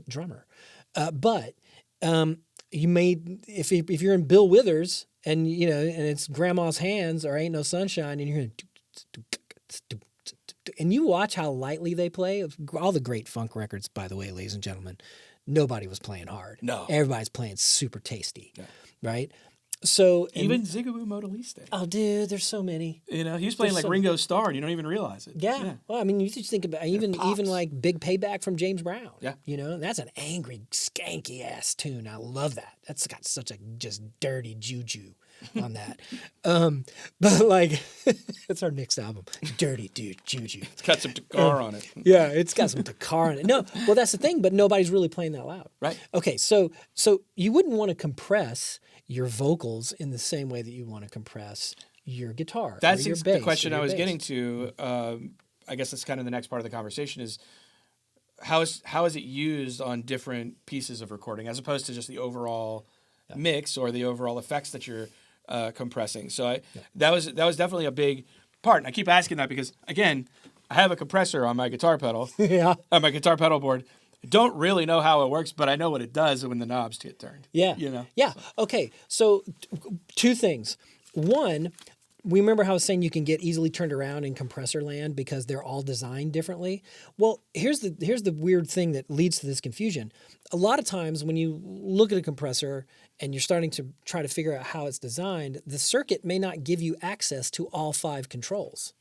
drummer. But you may, if you're in Bill Withers and and it's Grandma's Hands or Ain't No Sunshine, and you're hearing. And you watch how lightly they play. All the great funk records, by the way, ladies and gentlemen, nobody was playing hard. No. Everybody's playing super tasty, right? So even Zigaboo Modaliste. Oh, dude, there's so many. He was playing like Ringo Starr, and you don't even realize it. Yeah. Well, I mean, you just think about even like Big Payback from James Brown. Yeah. That's an angry, skanky ass tune. I love that. That's got such a just dirty juju on that. But like, it's our next album, Dirty Dude Juju. It's got some TAKAR on it. Yeah, it's got some TAKAR on it. No, well, that's the thing, but nobody's really playing that loud. Right. Okay, so you wouldn't want to compress your vocals in the same way that you want to compress your guitar. That's or your bass, the question I was bass. getting to. I guess that's kind of the next part of the conversation is how is it used on different pieces of recording as opposed to just the overall mix or the overall effects that you're compressing. So that was definitely a big part. And I keep asking that because, again, I have a compressor on my guitar pedal, on my guitar pedal board. I don't really know how it works, but I know what it does when the knobs get turned. Yeah. Yeah. So. Okay. So two things. One, we remember how I was saying you can get easily turned around in compressor land because they're all designed differently. Well, here's the weird thing that leads to this confusion. A lot of times when you look at a compressor and you're starting to try to figure out how it's designed, the circuit may not give you access to all 5 controls.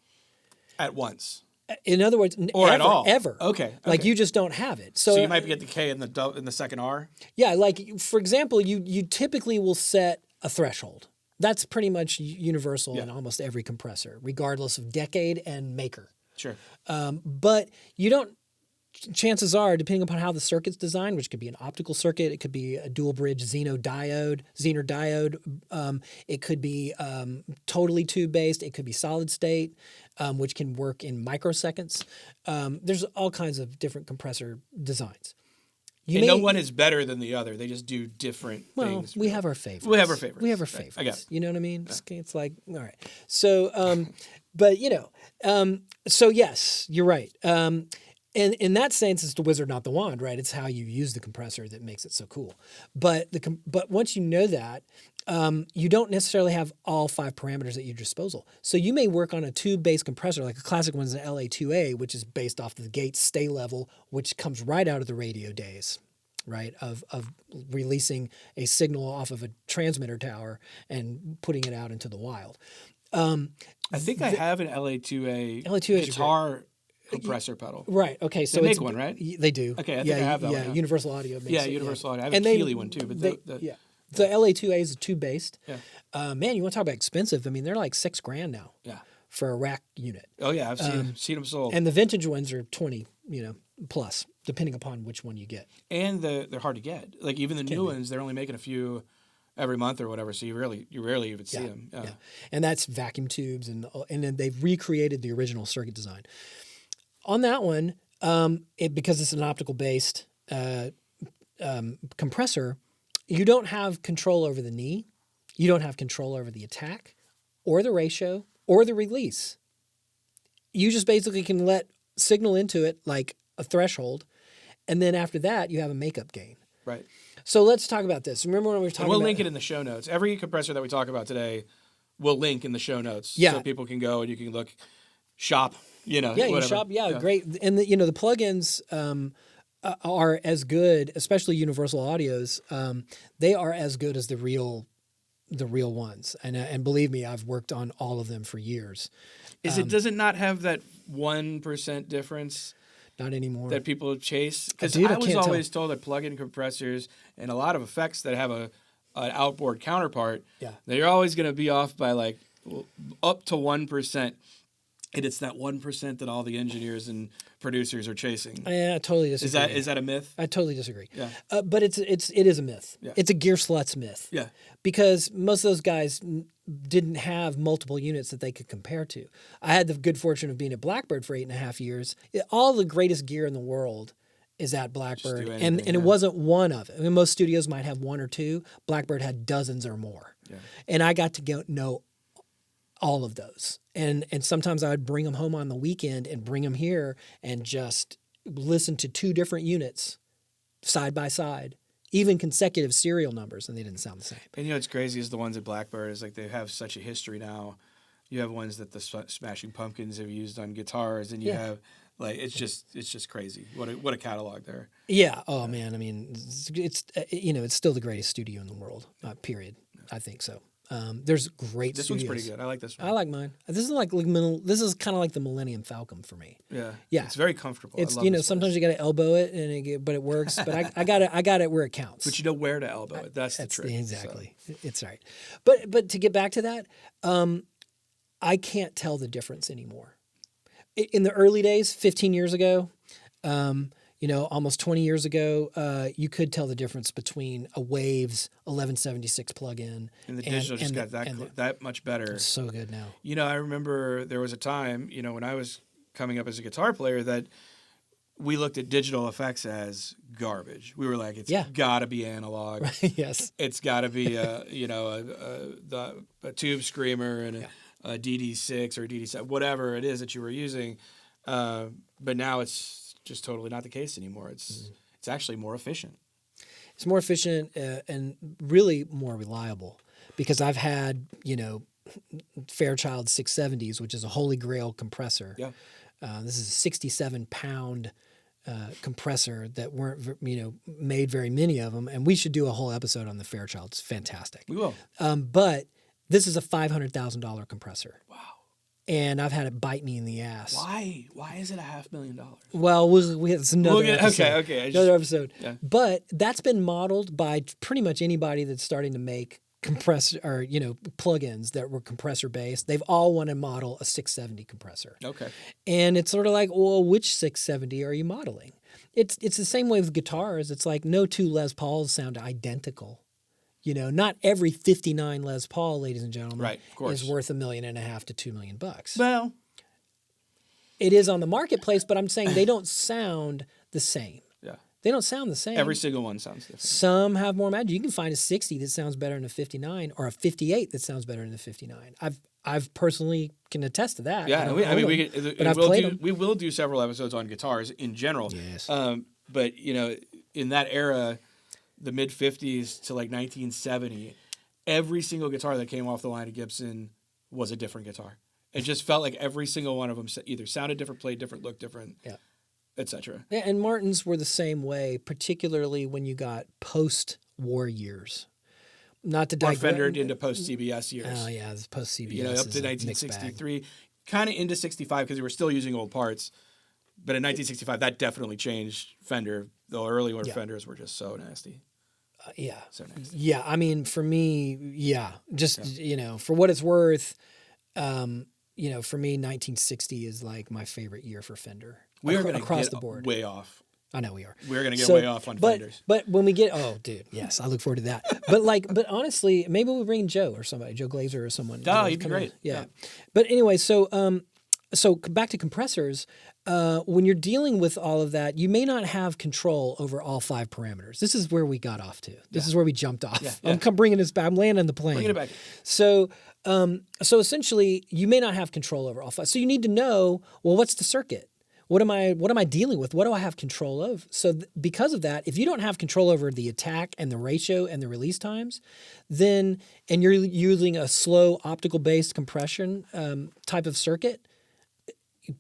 At once. In other words, Or ever, at all. ever. Okay. Like you just don't have it. So you might get the K in the second R? Yeah, like for example, you typically will set a threshold. That's pretty much universal in almost every compressor, regardless of decade and maker. Sure. But you don't, chances are, depending upon how the circuit's designed, which could be an optical circuit, it could be a dual bridge Zener diode, it could be totally tube-based, it could be solid state, which can work in microseconds. There's all kinds of different compressor designs. No one is better than the other. They just do different things. We have our favorites. We have our favorites. We have our favorites. I got it. You know what I mean? Yeah. It's like, all right. So, but so yes, you're right. And in that sense, it's the wizard, not the wand, right? It's how you use the compressor that makes it so cool. But once you know that, you don't necessarily have all 5 parameters at your disposal. So you may work on a tube-based compressor, like a classic one is an LA2A, which is based off the gate stay level, which comes right out of the radio days, right? Of releasing a signal off of a transmitter tower and putting it out into the wild. I think I have an LA2A guitar compressor pedal. Right. Okay. So they make one, right? They do. Okay. I think I have that one. Yeah. Universal Audio makes it. Universal Audio. I have a Keeley one too. But the LA2A is a tube-based. Yeah. Man, you want to talk about expensive? I mean, they're like $6,000 now. Yeah. For a rack unit. Oh yeah, I've seen them sold. And the vintage ones are 20, plus, depending upon which one you get. And they're hard to get. Like even the new ones, they're only making a few every month or whatever, so you rarely even see them. Yeah. And that's vacuum tubes, and then they've recreated the original circuit design. On that one, because it's an optical based compressor, you don't have control over the knee, you don't have control over the attack, or the ratio, or the release. You just basically can let signal into it like a threshold, and then after that, you have a makeup gain. Right. So let's talk about this. Remember when we were talking about... We'll link it in the show notes. Every compressor that we talk about today, we'll link in the show notes. Yeah. So people can go and you can look, shop, Yeah, whatever. you shop. Yeah, great. And the plugins are as good, especially Universal Audios. They are as good as the real ones. And believe me, I've worked on all of them for years. Does it not have that 1% difference? Not anymore. That people chase? Because I was always told that plug-in compressors and a lot of effects that have an outboard counterpart, they're always going to be off by like up to 1%. And it's that 1% that all the engineers and producers are chasing. I totally disagree. Is that a myth? I totally disagree. Yeah. But it is a myth. Yeah. It's a gear sluts myth. Yeah. Because most of those guys didn't have multiple units that they could compare to. I had the good fortune of being at Blackbird for 8.5 years. All the greatest gear in the world is at Blackbird. And it wasn't one of it. I mean, most studios might have one or two. Blackbird had dozens or more. Yeah. And I got to know all of those. And sometimes I would bring them home on the weekend and bring them here and just listen to 2 different units side by side, even consecutive serial numbers, and they didn't sound the same. And what's crazy is the ones at Blackbird is like they have such a history now. You have ones that the Smashing Pumpkins have used on guitars, and you have like it's just crazy. What a catalog there. Yeah. Oh man. I mean, it's still the greatest studio in the world. Period. I think so. There's great. This studios. One's pretty good. I like this one. I like mine. This is kind of like the Millennium Falcon for me. Yeah. Yeah. It's very comfortable. It's sometimes you got to elbow it but it works. But I got it where it counts. But you know where to elbow it. That's the trick. Exactly. So. It's right. But to get back to that, I can't tell the difference anymore. In the early days, 15 years ago, almost 20 years ago, you could tell the difference between a Waves 1176 plug-in. And the digital just got that much better. It's so good now. I remember there was a time, when I was coming up as a guitar player that we looked at digital effects as garbage. We were like, it's got to be analog. Right, yes. It's got to be a tube screamer and a DD6 or a DD7, whatever it is that you were using. But now it's just totally not the case anymore. It's actually more efficient. It's more efficient and really more reliable because I've had, Fairchild 670s, which is a holy grail compressor. Yeah. This is a 67-pound compressor that weren't, made very many of them. And we should do a whole episode on the Fairchild. It's fantastic. We will. But this is a $500,000 compressor. Wow. and I've had it bite me in the ass. Why? Why is it $500,000? Well, it's another episode. Okay. Another episode. Yeah. But that's been modeled by pretty much anybody that's starting to make compressor or plugins that were compressor based. They've all want to model a 670 compressor. Okay. And it's sort of like, well, which 670 are you modeling? It's the same way with guitars. It's like no two Les Pauls sound identical. Not every 59 Les Paul, ladies and gentlemen, right, of course, is worth $1.5 million to $2 million. Well, it is on the marketplace, but I'm saying they don't sound the same. Yeah. They don't sound the same. Every single one sounds different. Some have more magic. You can find a 60 that sounds better than a 59 or a 58 that sounds better than a 59. I've personally can attest to that. Yeah, we will do several episodes on guitars in general. Yes. But in that era, the mid 50s to like 1970, every single guitar that came off the line of Gibson was a different guitar. It just felt like every single one of them either sounded different, played different, looked different, etc. Yeah, and Martins were the same way, particularly when you got post-war years. Not to digress. Or Fender into post-CBS years. Oh, yeah, this post-CBS up to 1963, kind of into 65 because we were still using old parts. But in 1965, that definitely changed Fender. The early Fenders were just so nasty. Yeah. So nasty. Yeah, I mean, for me, for what it's worth, for me, 1960 is like my favorite year for Fender. We are going to across get the board. Way off. I know we are. We're going to get way off on Fenders. But when we get, yes, I look forward to that. but honestly, maybe we'll bring Joe or somebody, Joe Glazer or someone. Oh, he'd be great. Yeah. But anyway, so back to compressors. When you're dealing with all of that, you may not have control over all 5 parameters. This is where we got off to. This is where we jumped off. Yeah. I'm bringing this back. I'm landing the plane. Bring it back. So essentially, you may not have control over all 5. So you need to know, well, what's the circuit? What am I dealing with? What do I have control of? So because of that, if you don't have control over the attack and the ratio and the release times, and you're using a slow optical based compression type of circuit,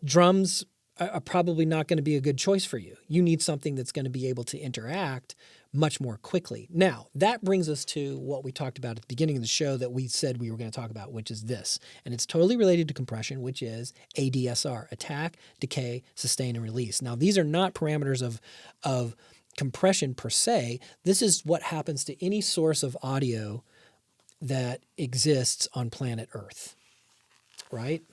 drums are probably not going to be a good choice for you. You need something that's going to be able to interact much more quickly. Now, that brings us to what we talked about at the beginning of the show that we said we were going to talk about, which is this. And it's totally related to compression, which is ADSR, attack, decay, sustain, and release. Now, these are not parameters of compression per se. This is what happens to any source of audio that exists on planet Earth, right?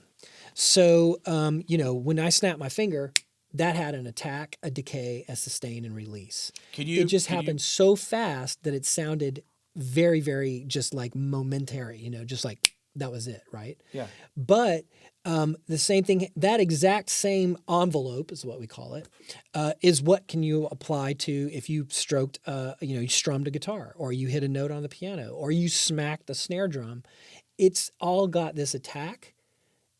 So, when I snap my finger, that had an attack, a decay, a sustain, and release. It just happened so fast that it sounded very, very just like momentary, just like that was it, right? Yeah. But the same thing, that exact same envelope is what we call it, is what can you apply to if you stroked, you strummed a guitar, or you hit a note on the piano, or you smacked the snare drum. It's all got this attack.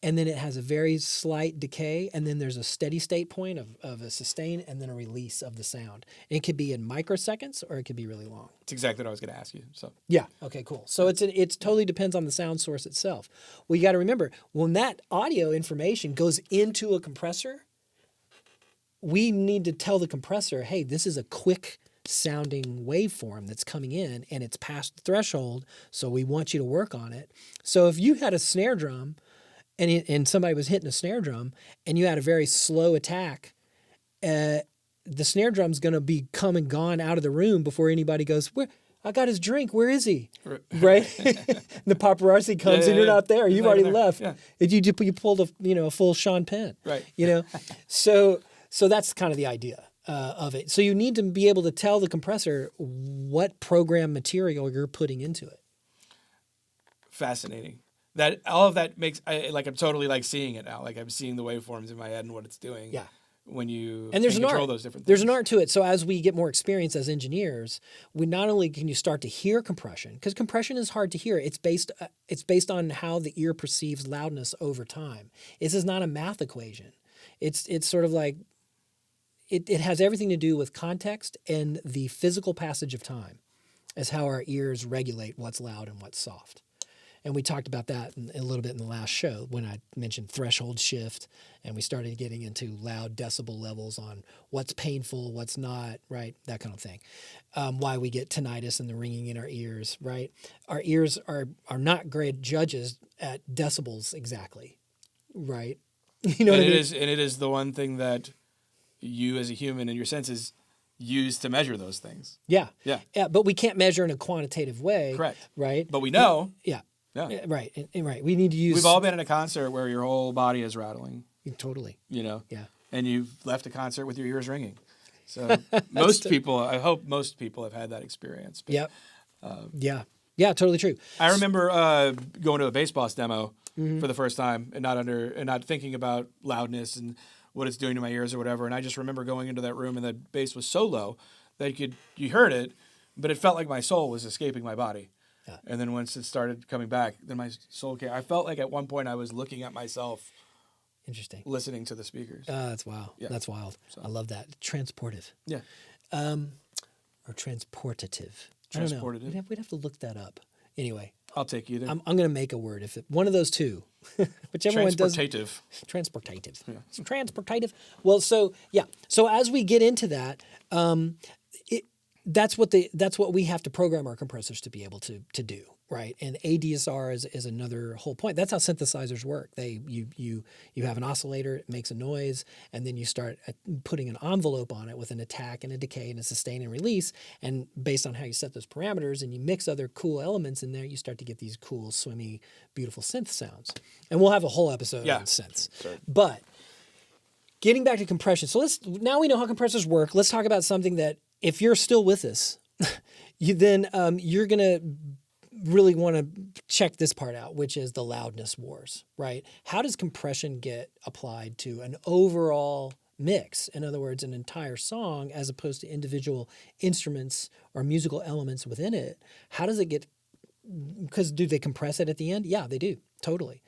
And then it has a very slight decay, and then there's a steady state point of a sustain, and then a release of the sound. And it could be in microseconds, or it could be really long. It's exactly what I was going to ask you. So yeah, okay, cool. So it totally depends on the sound source itself. Well, you got to remember, when that audio information goes into a compressor, we need to tell the compressor, hey, this is a quick sounding waveform that's coming in, and it's past the threshold, so we want you to work on it. So if you had a snare drum, and somebody was hitting a snare drum, and you had a very slow attack, the snare drum's going to be come and gone out of the room before anybody goes, "Where? I got his drink. Where is he?" Right? The paparazzi comes and you're not there. You've already left. Yeah. You pulled a full Sean Penn. Right. So that's kind of the idea of it. So you need to be able to tell the compressor what program material you're putting into it. Fascinating. That all of that makes I'm totally like seeing it now. Like I'm seeing the waveforms in my head and what it's doing. Yeah. When you and there's an control art. Those different things. There's an art to it. So as we get more experience as engineers, we not only can you start to hear compression, because compression is hard to hear. It's based on how the ear perceives loudness over time. This is not a math equation. It's sort of like it has everything to do with context and the physical passage of time as how our ears regulate what's loud and what's soft. And we talked about that a little bit in the last show when I mentioned threshold shift, and we started getting into loud decibel levels on what's painful, what's not, right? That kind of thing. Why we get tinnitus and the ringing in our ears, right? Our ears are not great judges at decibels exactly. Right. You know and what I mean? and it is the one thing that you as a human and your senses use to measure those things. Yeah. Yeah. Yeah. But we can't measure in a quantitative way. Correct. Right. But we know. Yeah. Yeah. Right. And right. We need to use. We've all been in a concert where your whole body is rattling. Totally. You know. Yeah. And you've left a concert with your ears ringing. So most people, I hope most people have had that experience. But, Yep. Yeah. Yeah. Totally true. I remember going to a bass boss demo for the first time and not thinking about loudness and what it's doing to my ears or whatever. And I just remember going into that room and the bass was so low that you heard it, but it felt like my soul was escaping my body. Yeah. And then once it started coming back, then my soul came. I felt like at one point I was looking at myself. Interesting. Listening to the speakers. That's wild. Yeah. That's wild. So. I love that. Transportive. Yeah. Or transportative. I don't know. Transportative. We'd have to look that up. Anyway. I'll take either. I'm going to make a word. One of those two. Whichever one does. Transportative. Transportative. Yeah. Transportative. Well, so, yeah. So as we get into that, that's what we have to program our compressors to be able to do, right? And ADSR is another whole point. That's how synthesizers work. You have an oscillator, it makes a noise, and then you start putting an envelope on it with an attack and a decay and a sustain and release. And based on how you set those parameters and you mix other cool elements in there, you start to get these cool, swimmy, beautiful synth sounds. And we'll have a whole episode on synths. Sorry. But getting back to compression. So now we know how compressors work. Let's talk about something that, if you're still with us, you're going to really want to check this part out, which is the loudness wars, right? How does compression get applied to an overall mix? In other words, an entire song as opposed to individual instruments or musical elements within it. How does it get, because do they compress it at the end? Yeah, they do, totally.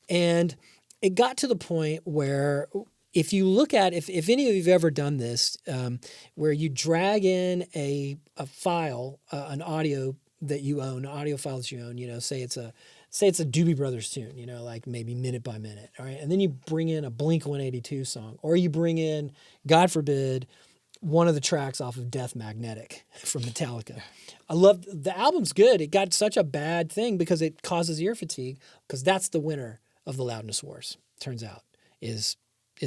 And it got to the point where if you look at, if any of you have ever done this, where you drag in a file, an audio that you own, audio file that you own, say it's a Doobie Brothers tune, like maybe minute by minute, all right? And then you bring in a Blink-182 song, or you bring in, God forbid, one of the tracks off of Death Magnetic from Metallica. I love, the album's good. It got such a bad thing because it causes ear fatigue, because that's the winner of the loudness wars, turns out, is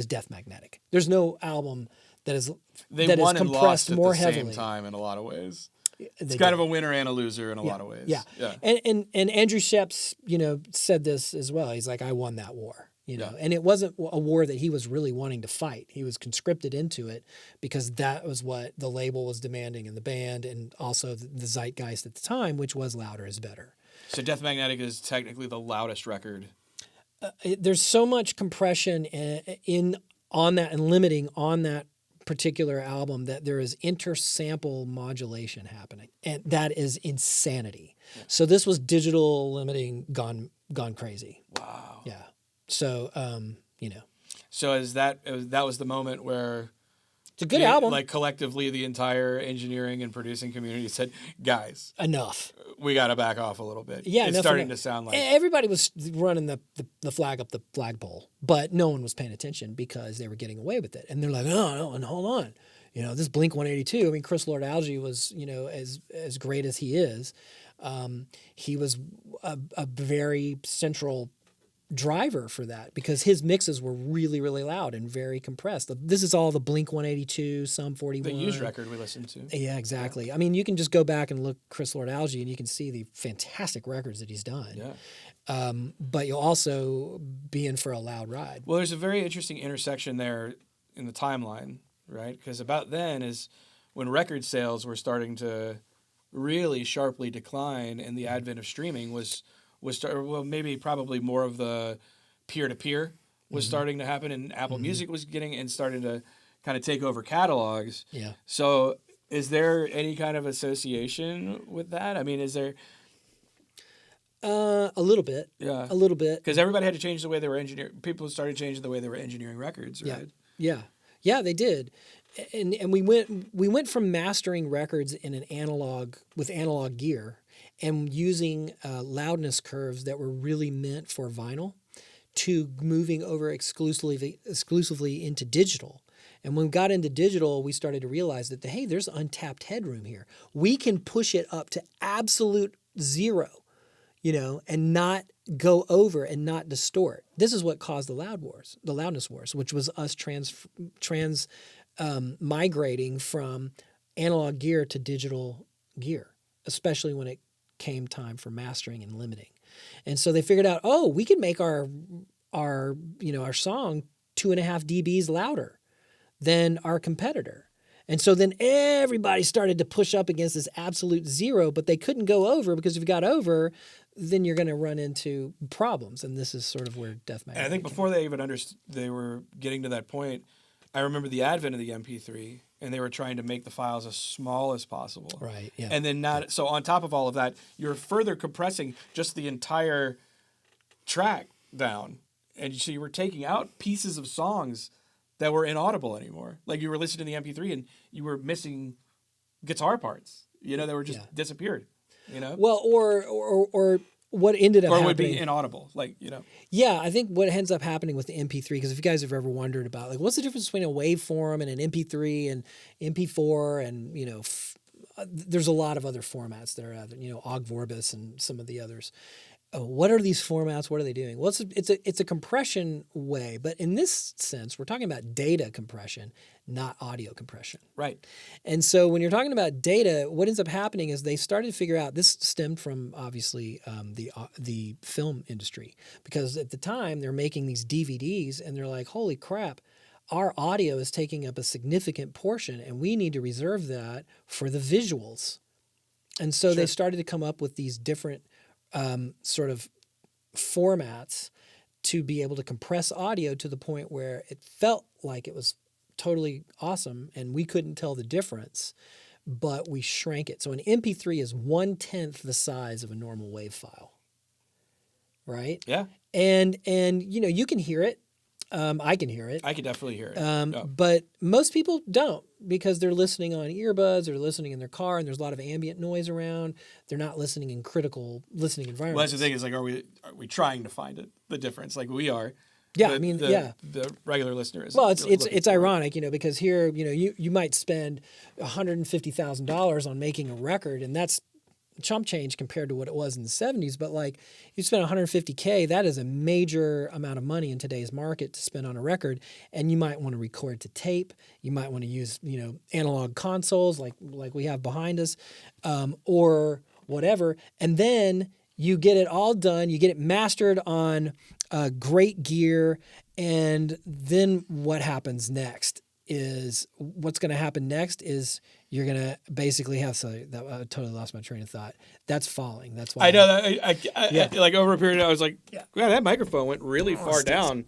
Death Magnetic. There's no album that is compressed more heavily. Same time in a lot of ways. It's They kind did. of a winner and a loser in a lot of ways. Yeah. And Andrew Sheps, said this as well. He's like, I won that war. And it wasn't a war that he was really wanting to fight. He was conscripted into it because that was what the label was demanding in the band, and also the zeitgeist at the time, which was louder is better. So Death Magnetic is technically the loudest record. There's so much compression on that and limiting on that particular album that there is intersample modulation happening, and that is insanity. Yeah. So this was digital limiting gone crazy. Wow. Yeah. So So that was the moment where it's a good album. Like collectively, the entire engineering and producing community said, "Guys, enough. We got to back off a little bit." Yeah, it's starting to sound like everybody was running the flag up the flagpole, but no one was paying attention because they were getting away with it. And they're like, "No, and hold on, this Blink-182." I mean, Chris Lord-Alge was, as great as he is, he was a very central driver for that because his mixes were really, really loud and very compressed. This is all the Blink-182, Sum 41. The used record we listened to. Yeah, exactly. Yeah. I mean, you can just go back and look Chris Lord-Alge and you can see the fantastic records that he's done. Yeah. But you'll also be in for a loud ride. Well, there's a very interesting intersection there in the timeline, right? Because about then is when record sales were starting to really sharply decline, and the advent of streaming was maybe probably more of the peer-to-peer was starting to happen, and Apple Music was starting to kind of take over catalogs. Yeah. So is there any kind of association with that? I mean, is there... A little bit. Yeah. A little bit. Because everybody had to change the way they were engineering. People started changing the way they were engineering records, right? Yeah. Yeah, they did. And we went from mastering records in with analog gear and using loudness curves that were really meant for vinyl to moving over exclusively into digital. And when we got into digital, we started to realize that, hey, there's untapped headroom here. We can push it up to absolute zero, and not go over and not distort. This is what caused the loudness wars, which was us migrating from analog gear to digital gear, especially when it came time for mastering and limiting. And so they figured out, we can make our song 2.5 dBs louder than our competitor. And so then everybody started to push up against this absolute zero, but they couldn't go over, because if you got over, then you're going to run into problems. And this is sort of where Death Magnetic. And I think before they even understood, they were getting to that point. I remember the advent of the MP3, and they were trying to make the files as small as possible. Right. Yeah. And then so on top of all of that, you're further compressing just the entire track down, and so you were taking out pieces of songs that were inaudible anymore. Like you were listening to the MP3 and you were missing guitar parts. They were just disappeared. Well, or what ended up happening, or would be inaudible. Yeah, I think what ends up happening with the MP3, because if you guys have ever wondered about what's the difference between a waveform and an MP3 and MP4, and there's a lot of other formats that are out there, Ogg Vorbis and some of the others. What are these formats? What are they doing? Well, it's a compression way, but in this sense, we're talking about data compression, not audio compression. Right. And so when you're talking about data, what ends up happening is they started to figure out, this stemmed from obviously the film industry, because at the time they're making these DVDs and they're like, holy crap, our audio is taking up a significant portion and we need to reserve that for the visuals. And so they started to come up with these different sort of formats to be able to compress audio to the point where it felt like it was totally awesome and we couldn't tell the difference, but we shrank it. So an MP3 is 1/10 the size of a normal WAV file, right? Yeah. And you can hear it. I can hear it. I can definitely hear it. But most people don't, because they're listening on earbuds, they're listening in their car, and there's a lot of ambient noise around. They're not listening in critical listening environments. Well, that's the thing, is are we trying to find it, the difference like we are? Yeah, the regular listener is. Well, it's ironic, because here, you might spend $150,000 on making a record, and that's chump change compared to what it was in the 70s. But you spend $150K, that is a major amount of money in today's market to spend on a record. And you might want to record to tape. You might want to use, analog consoles like we have behind us, or whatever. And then you get it all done. You get it mastered on great gear. And then what happens next is you're going to basically have I totally lost my train of thought. That's falling. That's why I know that. I like over a period, I was like, wow, that microphone went really far down.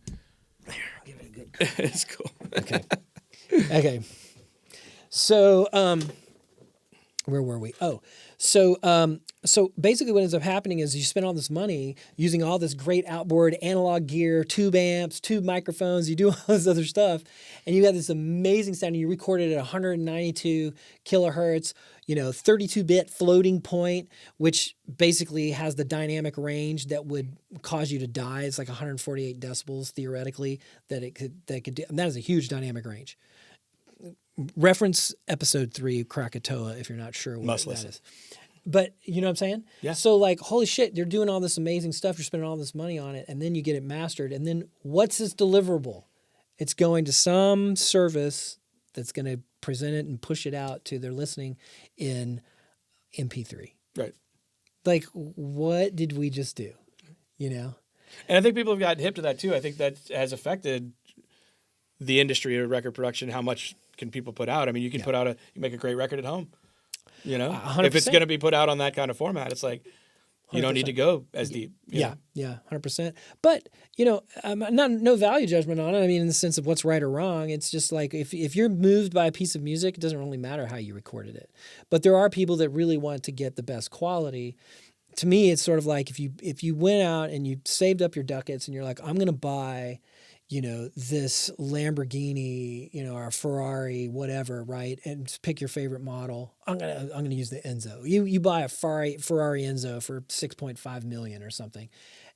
There, give it a good. It's cool. Okay. So, where were we? Oh, so basically what ends up happening is you spend all this money using all this great outboard analog gear, tube amps, tube microphones, you do all this other stuff, and you got this amazing sound, and you record it at 192 kilohertz, 32-bit floating point, which basically has the dynamic range that would cause you to die. It's like 148 decibels theoretically that could do, and that is a huge dynamic range. Reference episode 3 Krakatoa if you're not sure what that is. But you know what I'm saying? Yeah. So holy shit, they're doing all this amazing stuff. You're spending all this money on it, and then you get it mastered. And then what's its deliverable? It's going to some service that's going to present it and push it out to their listening in MP3. Right. What did we just do? And I think people have gotten hip to that too. I think that has affected the industry of record production. How much can people put out? I mean, you can you make a great record at home. 100%. If it's going to be put out on that kind of format, it's like you 100%. Don't need to go as deep. Yeah, 100%. But no value judgment on it. I mean, in the sense of what's right or wrong. It's just like if you're moved by a piece of music, it doesn't really matter how you recorded it. But there are people that really want to get the best quality. To me, it's sort of like if you went out and you saved up your ducats and you're like, I'm going to buy this Lamborghini, or a Ferrari, whatever, right? And just pick your favorite model. I'm gonna use the Enzo. You buy a Ferrari Enzo for $6.5 million or something,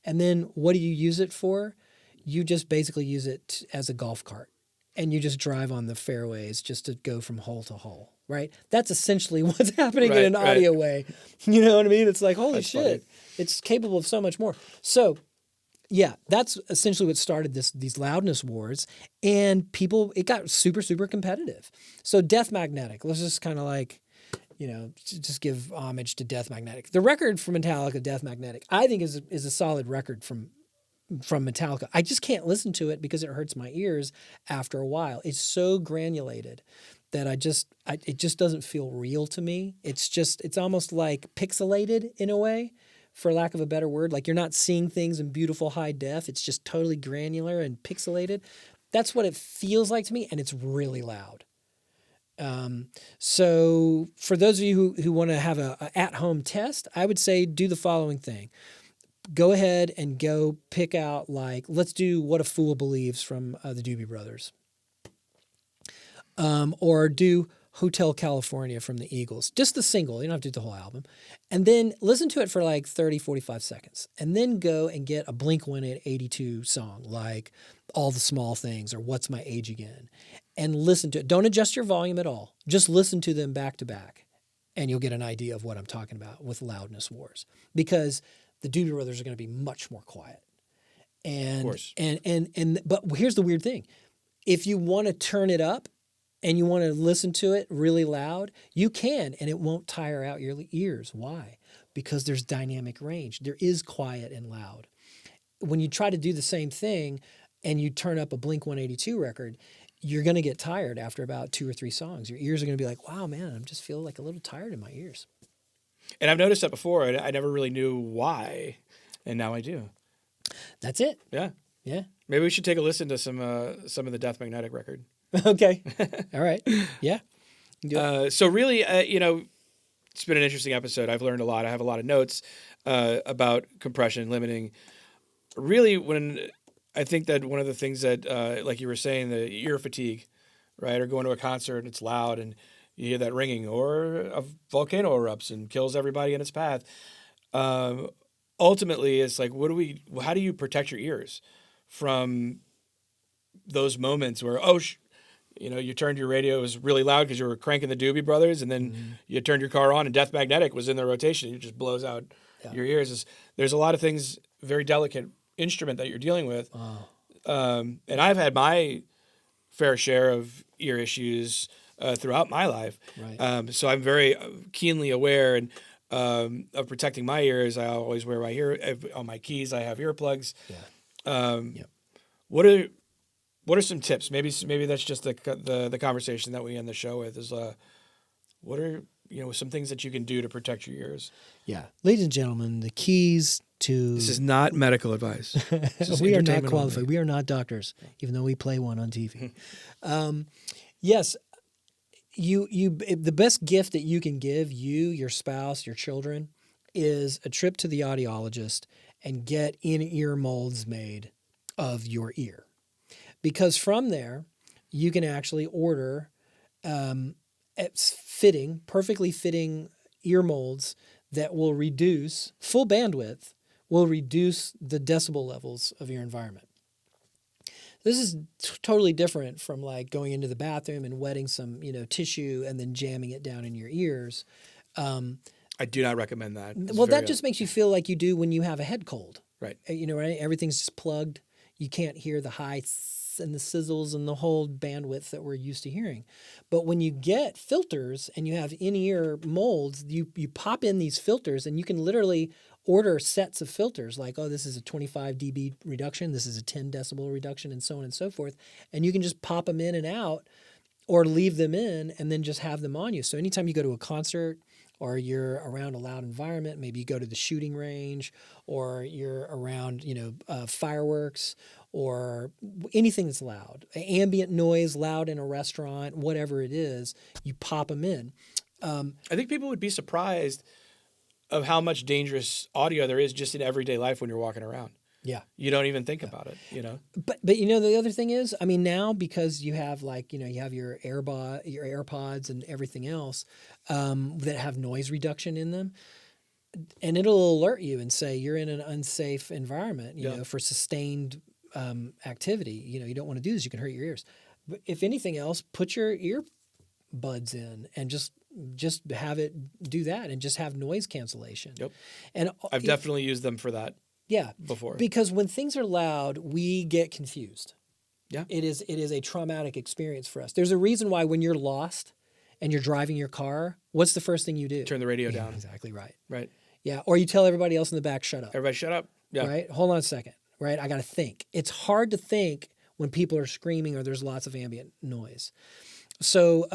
and then what do you use it for? You just basically use it as a golf cart. and you just drive on the fairways just to go from hole to hole, right? That's essentially what's happening in an audio way. You know what I mean? It's like, holy shit, it's capable of so much more. So yeah, that's essentially what started these loudness wars, and it got super, super competitive. So Death Magnetic, let's just kind of like, just give homage to Death Magnetic. The record from Metallica, Death Magnetic, I think is a solid record from Metallica. I just can't listen to it because it hurts my ears after a while. It's so granulated that it just doesn't feel real to me. It's almost like pixelated in a way, for lack of a better word. Like you're not seeing things in beautiful high def. It's just totally granular and pixelated. That's what it feels like to me, and it's really loud. So for those of you who want to have a at-home test, I would say do the following thing. Go ahead and go pick out, let's do What a Fool Believes from the Doobie Brothers. Or do Hotel California from the Eagles. Just the single. You don't have to do the whole album. And then listen to it for 30, 45 seconds. And then go and get a Blink-182 song like All the Small Things or What's My Age Again. And listen to it. Don't adjust your volume at all. Just listen to them back to back. And you'll get an idea of what I'm talking about with loudness wars. Because the Doobie Brothers are going to be much more quiet. And, of course. But here's the weird thing. If you want to turn it up and you want to listen to it really loud, you can, and it won't tire out your ears. Why? Because there's dynamic range. There is quiet and loud. When you try to do the same thing and you turn up a Blink-182 record, you're going to get tired after about 2 or 3 songs. Your ears are going to be like, wow, man, I'm just feeling a little tired in my ears. And I've noticed that before. I never really knew why, and now I do. That's it. Yeah. Yeah. Maybe we should take a listen to some of the Death Magnetic record. Okay. All right. Yeah. So really, it's been an interesting episode. I've learned a lot. I have a lot of notes about compression, limiting. Really, I think that one of the things that, like you were saying, the ear fatigue, right? Or going to a concert and it's loud and you hear that ringing, or a volcano erupts and kills everybody in its path. Ultimately, it's like, how do you protect your ears from those moments where, you turned your radio, it was really loud because you were cranking the Doobie Brothers, and then you turned your car on and Death Magnetic was in the rotation, and it just blows out your ears. There's a lot of things, very delicate instrument that you're dealing with. And I've had my fair share of ear issues throughout my life. Right. So I'm very keenly aware of protecting my ears. I always wear on my keys, I have earplugs. Yeah. What are some tips? Maybe that's just the conversation that we end the show with is what are some things that you can do to protect your ears? Yeah, ladies and gentlemen, the keys to this is not medical advice. We are not qualified. Only. We are not doctors, even though we play one on TV. Yes, the best gift that you can give your spouse, your children, is a trip to the audiologist and get in-ear molds made of your ear. Because from there, you can actually order perfectly fitting ear molds that will reduce, full bandwidth, will reduce the decibel levels of your environment. This is totally different from going into the bathroom and wetting some tissue and then jamming it down in your ears. I do not recommend that. That just makes you feel like you do when you have a head cold. Right. Right? Everything's just plugged. You can't hear the highs and the sizzles and the whole bandwidth that we're used to hearing. But when you get filters and you have in-ear molds, you pop in these filters and you can literally order sets of filters like, this is a 25 dB reduction, this is a 10 decibel reduction, and so on and so forth. And you can just pop them in and out or leave them in and then just have them on you. So anytime you go to a concert or you're around a loud environment, maybe you go to the shooting range or you're around, fireworks or anything that's loud, ambient noise, loud in a restaurant, whatever it is, you pop them in. I think people would be surprised of how much dangerous audio there is just in everyday life when you're walking around. Yeah. You don't even think about it, But the other thing is, now because you have you have your AirPods and everything else that have noise reduction in them, and it'll alert you and say you're in an unsafe environment, for sustained activity. You don't want to do this. You can hurt your ears. if anything else, put your earbuds in and just have it do that and just have noise cancellation. Yep. And I've definitely used them for that. Yeah. Before. Because when things are loud, we get confused. Yeah. It is a traumatic experience for us. There's a reason why when you're lost and you're driving your car, what's the first thing you do? Turn the radio down. Exactly right. Right. Yeah. Or you tell everybody else in the back, shut up. Everybody shut up. Yeah. Right? Hold on a second. Right? I got to think. It's hard to think when people are screaming or there's lots of ambient noise. So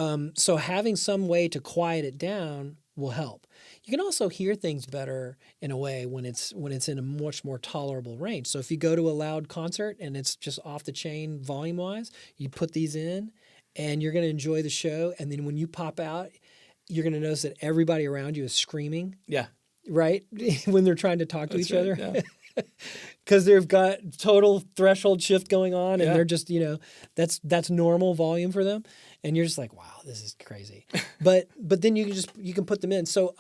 having some way to quiet it down will help. You can also hear things better in a way when it's in a much more tolerable range. So if you go to a loud concert and it's just off the chain volume wise, you put these in and you're going to enjoy the show. And then when you pop out, you're going to notice that everybody around you is screaming. Yeah. Right? When they're trying to talk to each other. Yeah. Because they've got total threshold shift going on and Yeah. they're just, that's normal volume for them. And you're just like, wow, this is crazy. But then you can put them in. So,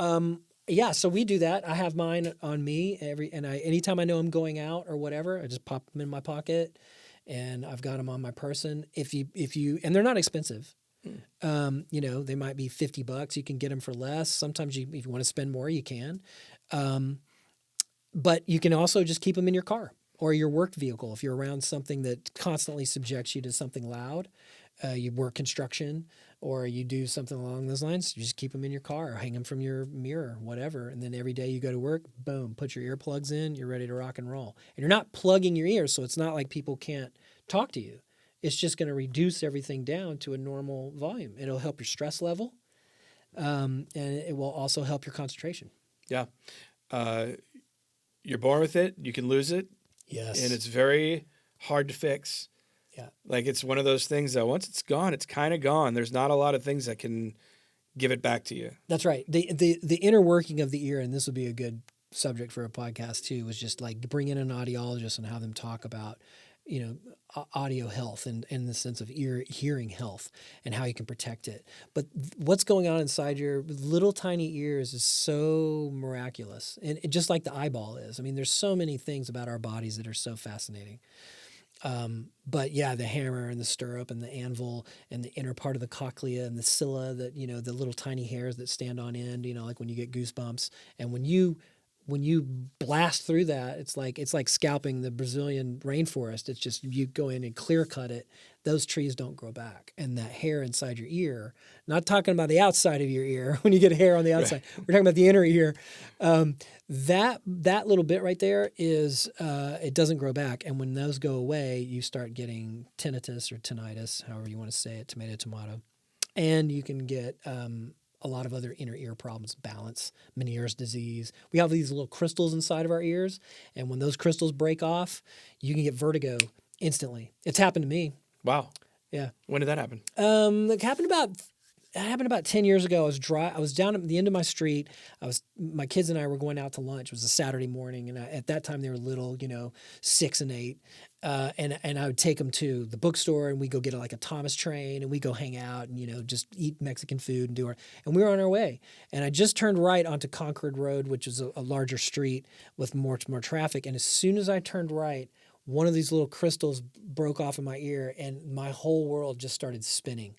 so we do that. I have mine on me anytime I know I'm going out or whatever, I just pop them in my pocket and I've got them on my person. And they're not expensive. They might be $50. You can get them for less. Sometimes if you want to spend more, you can. But you can also just keep them in your car or your work vehicle. If you're around something that constantly subjects you to something loud, you work construction or you do something along those lines, you just keep them in your car or hang them from your mirror, whatever. And then every day you go to work, boom, put your earplugs in, you're ready to rock and roll. And you're not plugging your ears, so it's not like people can't talk to you. It's just going to reduce everything down to a normal volume. It'll help your stress level, and it will also help your concentration. Yeah. You're born with it. You can lose it. Yes. And it's very hard to fix. Yeah. Like it's one of those things that once it's gone, it's kind of gone. There's not a lot of things that can give it back to you. That's right. The inner working of the ear, and this would be a good subject for a podcast too, was just like bring in an audiologist and have them talk about, audio health and in the sense of hearing health and how you can protect it. But what's going on inside your little tiny ears is so miraculous. And just like the eyeball is. I mean, there's so many things about our bodies that are so fascinating. But yeah, the hammer and the stirrup and the anvil and the inner part of the cochlea and the cilia that, the little tiny hairs that stand on end, like when you get goosebumps. And when you blast through that, it's like scalping the Brazilian rainforest. It's just you go in and clear cut it. Those trees don't grow back. And that hair inside your ear, not talking about the outside of your ear when you get hair on the outside. Right. We're talking about the inner ear. That little bit right there is it doesn't grow back. And when those go away, you start getting tinnitus or tinnitus, however you want to say it, tomato. And you can get a lot of other inner ear problems, balance, Meniere's disease. We have these little crystals inside of our ears, and when those crystals break off, you can get vertigo instantly. It's happened to me. Wow. Yeah. When did that happen? It happened about 10 years ago. I was down at the end of my street. My kids and I were going out to lunch. It was a Saturday morning, and at that time they were little, 6 and 8. And I would take them to the bookstore, and we go get a Thomas train, and we go hang out and just eat Mexican food and and we were on our way. And I just turned right onto Concord Road, which is a larger street with more traffic. And as soon as I turned right, one of these little crystals broke off in my ear, and my whole world just started spinning.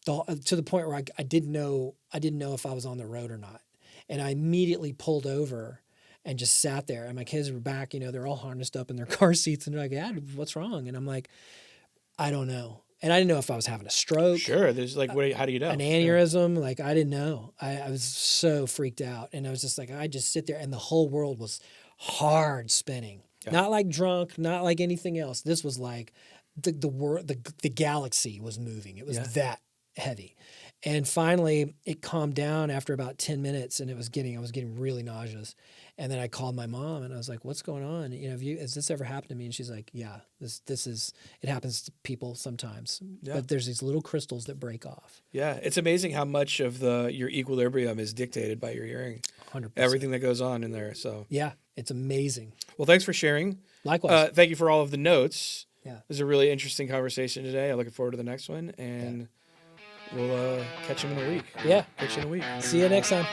To the point where I didn't know if I was on the road or not. And I immediately pulled over and just sat there. And my kids were back, they're all harnessed up in their car seats. And they're like, Dad, what's wrong? And I'm like, I don't know. And I didn't know if I was having a stroke. Sure. There's how do you know? An aneurysm. Yeah. I didn't know. I was so freaked out. And I was just like, I just sit there. And the whole world was hard spinning. Yeah. Not like drunk, not like anything else. This was like the galaxy was moving. It was that heavy. And finally it calmed down after about 10 minutes, and I was getting really nauseous. And then I called my mom and I was like, what's going on? Has this ever happened to me? And she's like, yeah, it happens to people sometimes, but there's these little crystals that break off. Yeah. It's amazing how much of your equilibrium is dictated by your hearing. 100%. Everything that goes on in there. So yeah, it's amazing. Well, thanks for sharing. Likewise. Thank you for all of the notes. Yeah. It was a really interesting conversation today. I'm looking forward to the next one, and we'll catch him in a week. Yeah. Catch you in a week. See you next time.